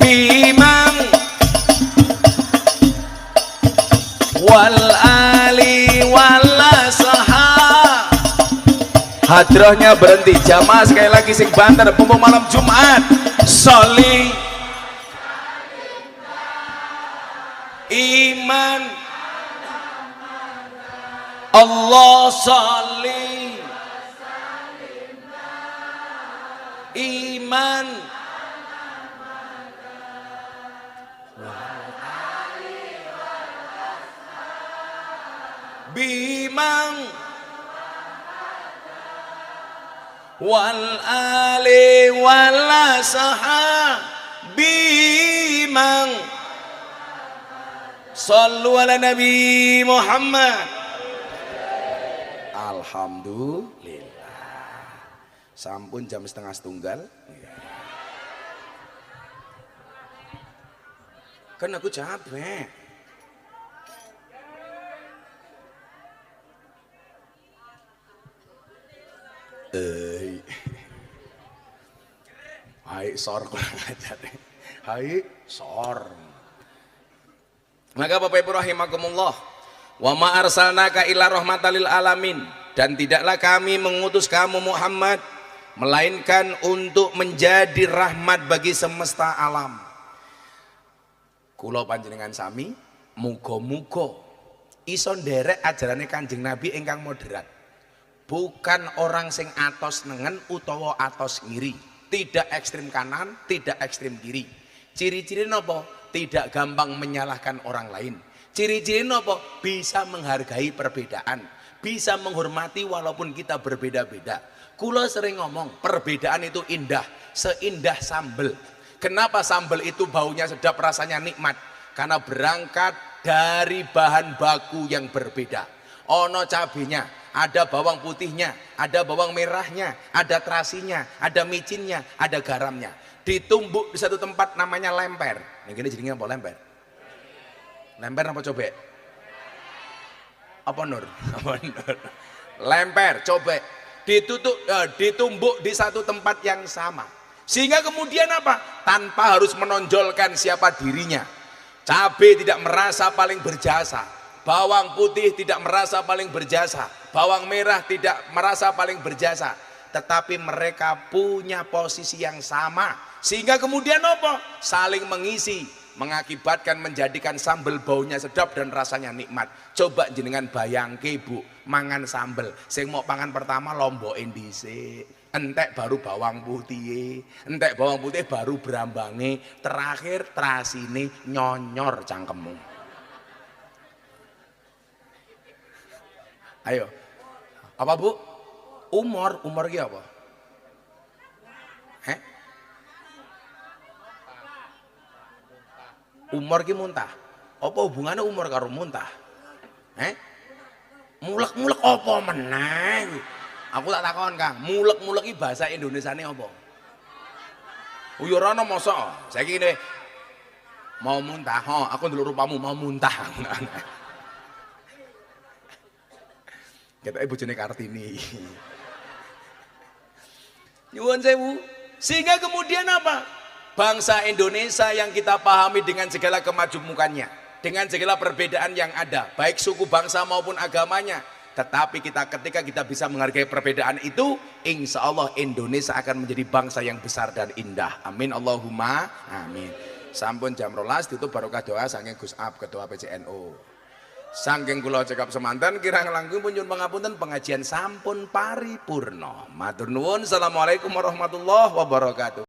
bimang wal ali wal sahab. Hadrohnya berhenti. Jamaah sekali lagi sing banter mumpung malam Jumat. Sholli iman Allah sholli iman bimang wal ali wal sahab bimang sallu ala nabi Muhammad. Alhamdulillah sampun jam 12:30 kan aku capek. Hai sor kurang ajar. Hai sor. Maka Bapak Ibu rahimakumullah, wa ma arsalnaka illa rahmatan lil alamin, dan tidaklah kami mengutus kamu Muhammad melainkan untuk menjadi rahmat bagi semesta alam. Kula panjenengan sami muga-muga iso nderek ajarane Kanjeng Nabi ingkang moderat. Bukan orang sing atos nengen utawa atos ngiri, tidak ekstrim kanan, tidak ekstrim kiri. Ciri-ciri nopo? Tidak gampang menyalahkan orang lain. Ciri-ciri nopo? Bisa menghargai perbedaan, bisa menghormati walaupun kita berbeda-beda. Kula sering ngomong, perbedaan itu indah, seindah sambel. Kenapa sambel itu baunya sedap, rasanya nikmat? Karena berangkat dari bahan baku yang berbeda. Ono cabenya, ada bawang putihnya, ada bawang merahnya, ada terasinya, ada micinnya, ada garamnya. Ditumbuk di satu tempat namanya lemper. Yang ini jadinya apa lemper? Lemper apa cobek? Apa nur? Apa nur? Lemper, cobek. Ditumbuk di satu tempat yang sama. Sehingga kemudian apa? Tanpa harus menonjolkan siapa dirinya. Cabai tidak merasa paling berjasa. Bawang putih tidak merasa paling berjasa. Bawang merah tidak merasa paling berjasa. Tetapi mereka punya posisi yang sama. Sehingga kemudian apa? Saling mengisi, mengakibatkan menjadikan sambal baunya sedap dan rasanya nikmat. Coba jenengan bayangke Bu, mangan sambal. Sing mau pangan pertama lombokin dhisik. Entek baru bawang putih, entek bawang putih baru berambange, terakhir terasine nyonyor cangkemmu. Ayo, apa Bu? Umur ki apa? Umur ki muntah. Apa hubungannya umur karo muntah? Mulek-mulek apa meneh? Aku tak takon Kang, mulek-mulek iki bahasa Indonesiane apa? Yo ora ono mosok. Saiki ngene. Mau muntah, aku ndelok rupamu mau muntah. Ketoke bojone Kartini. Nyuwun sewu. Sehingga kemudian apa? Bangsa Indonesia yang kita pahami dengan segala kemajemukannya, dengan segala perbedaan yang ada, baik suku bangsa maupun agamanya, tetapi ketika kita bisa menghargai perbedaan itu, insya Allah Indonesia akan menjadi bangsa yang besar dan indah. Amin Allahumma amin. Sampun jam 12 ditutup barokah doa saking Gus Ab ketua PCNU. Saking kula cekap semanten kirang langkung pun nyuwun pangapunten pengajian sampun paripurna. Matur nuwun. Assalamualaikum warahmatullahi wabarakatuh.